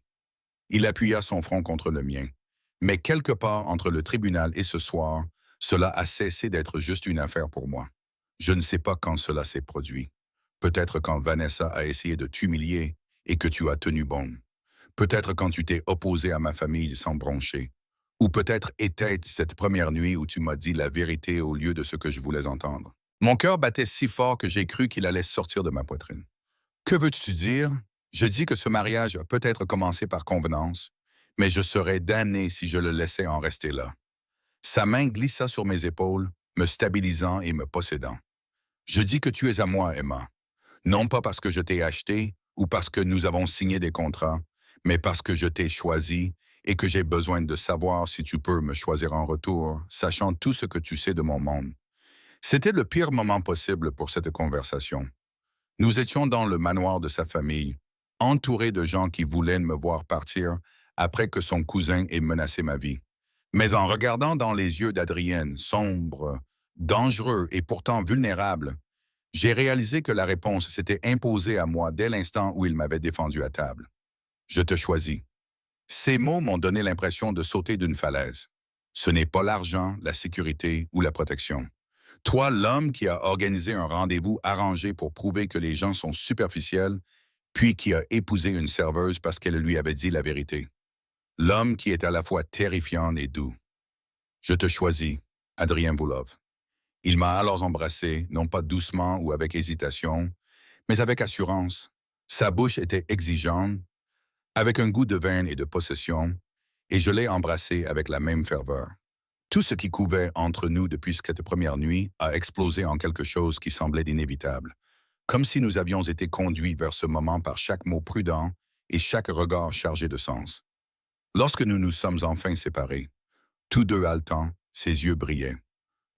Il appuya son front contre le mien. Mais quelque part entre le tribunal et ce soir, cela a cessé d'être juste une affaire pour moi. Je ne sais pas quand cela s'est produit. Peut-être quand Vanessa a essayé de t'humilier et que tu as tenu bon. Peut-être quand tu t'es opposé à ma famille sans broncher. Ou peut-être était cette première nuit où tu m'as dit la vérité au lieu de ce que je voulais entendre. Mon cœur battait si fort que j'ai cru qu'il allait sortir de ma poitrine. Que veux-tu dire? Je dis que ce mariage a peut-être commencé par convenance, mais je serais damné si je le laissais en rester là. Sa main glissa sur mes épaules, me stabilisant et me possédant. Je dis que tu es à moi, Emma. Non pas parce que je t'ai acheté ou parce que nous avons signé des contrats, mais parce que je t'ai choisi et que j'ai besoin de savoir si tu peux me choisir en retour, sachant tout ce que tu sais de mon monde. C'était le pire moment possible pour cette conversation. Nous étions dans le manoir de sa famille, entourés de gens qui voulaient me voir partir après que son cousin ait menacé ma vie. Mais en regardant dans les yeux d'Adrienne, sombre, dangereux et pourtant vulnérable, j'ai réalisé que la réponse s'était imposée à moi dès l'instant où il m'avait défendu à table. Je te choisis. Ces mots m'ont donné l'impression de sauter d'une falaise. Ce n'est pas l'argent, la sécurité ou la protection. Toi, l'homme qui a organisé un rendez-vous arrangé pour prouver que les gens sont superficiels, puis qui a épousé une serveuse parce qu'elle lui avait dit la vérité. L'homme qui est à la fois terrifiant et doux. Je te choisis, Adrien Voulov. Il m'a alors embrassé, non pas doucement ou avec hésitation, mais avec assurance. Sa bouche était exigeante, avec un goût de vin et de possession, et je l'ai embrassé avec la même ferveur. Tout ce qui couvait entre nous depuis cette première nuit a explosé en quelque chose qui semblait inévitable, comme si nous avions été conduits vers ce moment par chaque mot prudent et chaque regard chargé de sens. Lorsque nous nous sommes enfin séparés, tous deux haletants, ses yeux brillaient.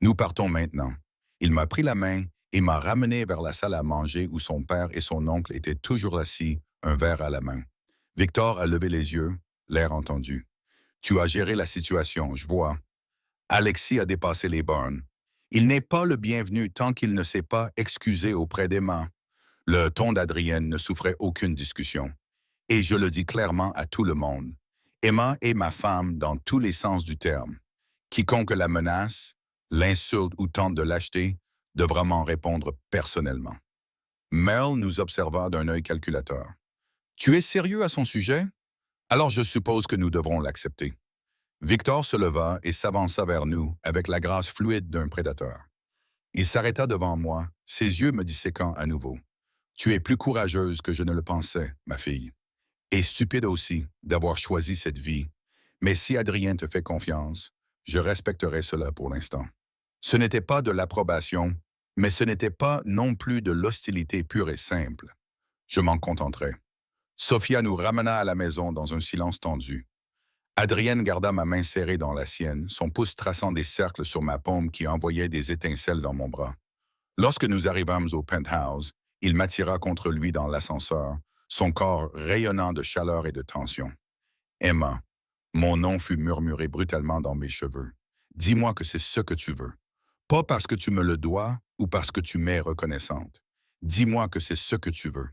Nous partons maintenant. Il m'a pris la main et m'a ramené vers la salle à manger où son père et son oncle étaient toujours assis, un verre à la main. Victor a levé les yeux, l'air entendu. Tu as géré la situation, je vois. Alexis a dépassé les bornes. Il n'est pas le bienvenu tant qu'il ne s'est pas excusé auprès d'Emma. Le ton d'Adrienne ne souffrait aucune discussion. Et je le dis clairement à tout le monde. Emma est ma femme dans tous les sens du terme. Quiconque la menace, l'insulte ou tente de l'acheter devra m'en répondre personnellement. Mel nous observa d'un œil calculateur. Tu es sérieux à son sujet? Alors je suppose que nous devrons l'accepter. Victor se leva et s'avança vers nous avec la grâce fluide d'un prédateur. Il s'arrêta devant moi, ses yeux me disséquant à nouveau. Tu es plus courageuse que je ne le pensais, ma fille. Et stupide aussi d'avoir choisi cette vie. Mais si Adrien te fait confiance, je respecterai cela pour l'instant. Ce n'était pas de l'approbation, mais ce n'était pas non plus de l'hostilité pure et simple. Je m'en contenterai. Sophia nous ramena à la maison dans un silence tendu. Adrienne garda ma main serrée dans la sienne, son pouce traçant des cercles sur ma paume qui envoyaient des étincelles dans mon bras. Lorsque nous arrivâmes au penthouse, il m'attira contre lui dans l'ascenseur, son corps rayonnant de chaleur et de tension. Emma, mon nom fut murmuré brutalement dans mes cheveux. Dis-moi que c'est ce que tu veux. Pas parce que tu me le dois ou parce que tu m'es reconnaissante. Dis-moi que c'est ce que tu veux.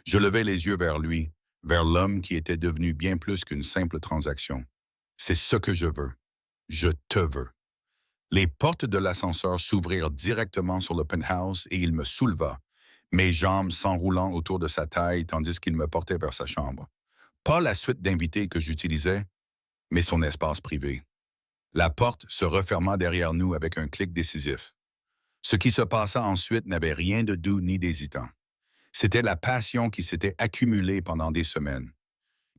Je levai les yeux vers lui, vers l'homme qui était devenu bien plus qu'une simple transaction. C'est ce que je veux. Je te veux. Les portes de l'ascenseur s'ouvrirent directement sur le penthouse et il me souleva, mes jambes s'enroulant autour de sa taille tandis qu'il me portait vers sa chambre. Pas la suite d'invités que j'utilisais, mais son espace privé. La porte se referma derrière nous avec un clic décisif. Ce qui se passa ensuite n'avait rien de doux ni d'hésitant. C'était la passion qui s'était accumulée pendant des semaines.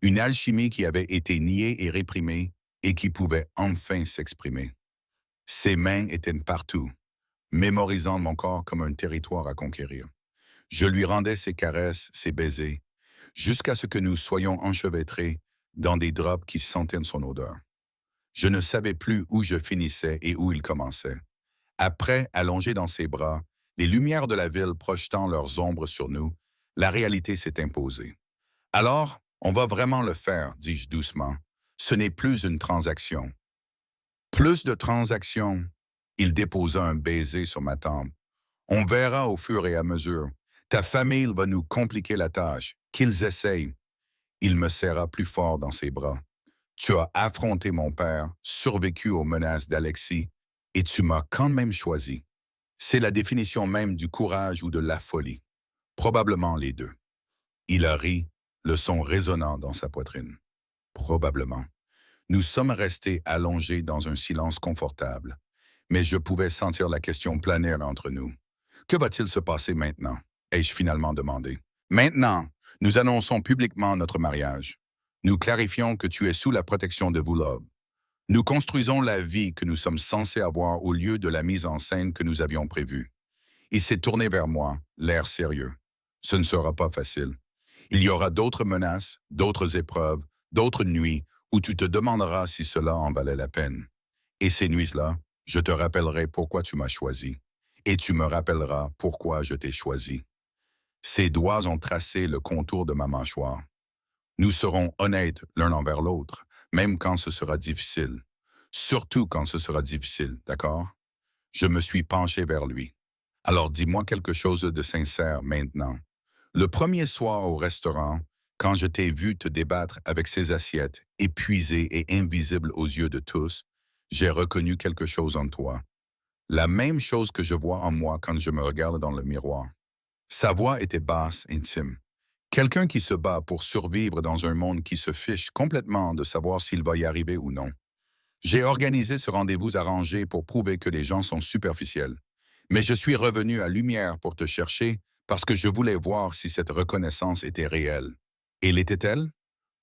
Une alchimie qui avait été niée et réprimée et qui pouvait enfin s'exprimer. Ses mains étaient partout, mémorisant mon corps comme un territoire à conquérir. Je lui rendais ses caresses, ses baisers, jusqu'à ce que nous soyons enchevêtrés dans des draps qui sentaient son odeur. Je ne savais plus où je finissais et où il commençait. Après, allongé dans ses bras, les lumières de la ville projetant leurs ombres sur nous, la réalité s'est imposée. Alors, on va vraiment le faire, dis-je doucement. Ce n'est plus une transaction. Plus de transactions. Il déposa un baiser sur ma tempe. On verra au fur et à mesure. Ta famille va nous compliquer la tâche. Qu'ils essayent. Il me serra plus fort dans ses bras. Tu as affronté mon père, survécu aux menaces d'Alexis, et tu m'as quand même choisi. C'est la définition même du courage ou de la folie. Probablement les deux. Il a ri, le son résonnant dans sa poitrine. Probablement. Nous sommes restés allongés dans un silence confortable, mais je pouvais sentir la question planer entre nous. Que va-t-il se passer maintenant? Ai-je finalement demandé. Maintenant, nous annonçons publiquement notre mariage. Nous clarifions que tu es sous la protection de Voulov. Nous construisons la vie que nous sommes censés avoir au lieu de la mise en scène que nous avions prévue. Il s'est tourné vers moi, l'air sérieux. Ce ne sera pas facile. Il y aura d'autres menaces, d'autres épreuves, d'autres nuits où tu te demanderas si cela en valait la peine. Et ces nuits-là, je te rappellerai pourquoi tu m'as choisi. Et tu me rappelleras pourquoi je t'ai choisi. Ses doigts ont tracé le contour de ma mâchoire. Nous serons honnêtes l'un envers l'autre, même quand ce sera difficile. Surtout quand ce sera difficile, d'accord? Je me suis penché vers lui. Alors dis-moi quelque chose de sincère maintenant. Le premier soir au restaurant, quand je t'ai vu te débattre avec ces assiettes, épuisées et invisibles aux yeux de tous, j'ai reconnu quelque chose en toi. La même chose que je vois en moi quand je me regarde dans le miroir. Sa voix était basse, intime. Quelqu'un qui se bat pour survivre dans un monde qui se fiche complètement de savoir s'il va y arriver ou non. J'ai organisé ce rendez-vous arrangé pour prouver que les gens sont superficiels. Mais je suis revenu à Lumière pour te chercher parce que je voulais voir si cette reconnaissance était réelle. Et l'était-elle?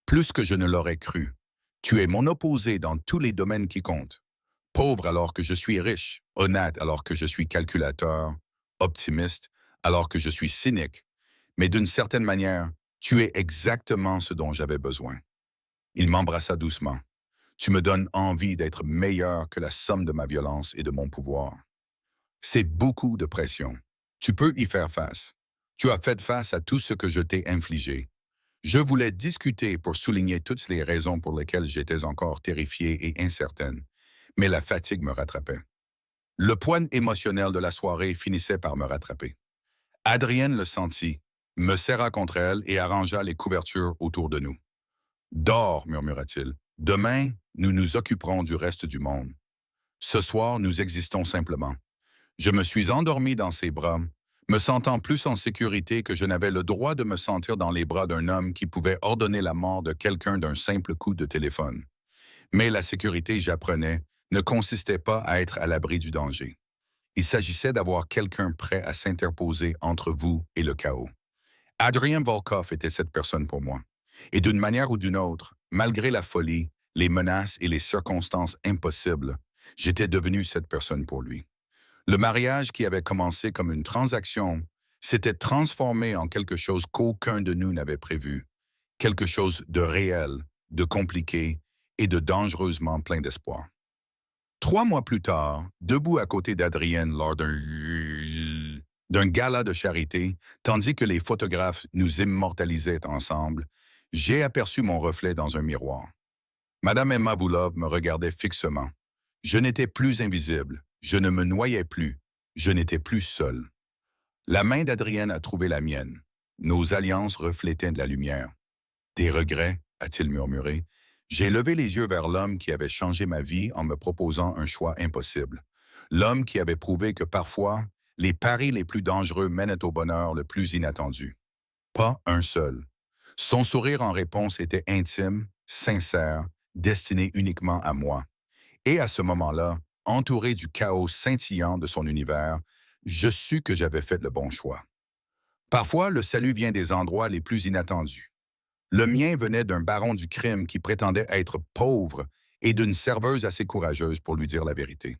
Plus que je ne l'aurais cru. Tu es mon opposé dans tous les domaines qui comptent. Pauvre alors que je suis riche, honnête alors que je suis calculateur, optimiste alors que je suis cynique. Mais d'une certaine manière, tu es exactement ce dont j'avais besoin. Il m'embrassa doucement. Tu me donnes envie d'être meilleur que la somme de ma violence et de mon pouvoir. C'est beaucoup de pression. Tu peux y faire face. Tu as fait face à tout ce que je t'ai infligé. Je voulais discuter pour souligner toutes les raisons pour lesquelles j'étais encore terrifié et incertaine, mais la fatigue me rattrapait. Le poids émotionnel de la soirée finissait par me rattraper. Adrienne le sentit, me serra contre elle et arrangea les couvertures autour de nous. Dors, murmura-t-il. Demain, nous nous occuperons du reste du monde. Ce soir, nous existons simplement. Je me suis endormi dans ses bras, me sentant plus en sécurité que je n'avais le droit de me sentir dans les bras d'un homme qui pouvait ordonner la mort de quelqu'un d'un simple coup de téléphone. Mais la sécurité, j'apprenais, ne consistait pas à être à l'abri du danger. Il s'agissait d'avoir quelqu'un prêt à s'interposer entre vous et le chaos. Adrien Volkov était cette personne pour moi. Et d'une manière ou d'une autre, malgré la folie, les menaces et les circonstances impossibles, j'étais devenu cette personne pour lui. Le mariage qui avait commencé comme une transaction s'était transformé en quelque chose qu'aucun de nous n'avait prévu, quelque chose de réel, de compliqué et de dangereusement plein d'espoir. 3 mois plus tard, debout à côté d'Adrienne lors d'un gala de charité, tandis que les photographes nous immortalisaient ensemble, j'ai aperçu mon reflet dans un miroir. Madame Emma Voulov me regardait fixement. Je n'étais plus invisible, je ne me noyais plus, je n'étais plus seul. La main d'Adrienne a trouvé la mienne. Nos alliances reflétaient de la lumière. Des regrets, a-t-il murmuré. J'ai levé les yeux vers l'homme qui avait changé ma vie en me proposant un choix impossible. L'homme qui avait prouvé que parfois, les paris les plus dangereux mènent au bonheur le plus inattendu. Pas un seul. Son sourire en réponse était intime, sincère, destiné uniquement à moi. Et à ce moment-là, entouré du chaos scintillant de son univers, je sus que j'avais fait le bon choix. Parfois, le salut vient des endroits les plus inattendus. Le mien venait d'un baron du crime qui prétendait être pauvre et d'une serveuse assez courageuse pour lui dire la vérité.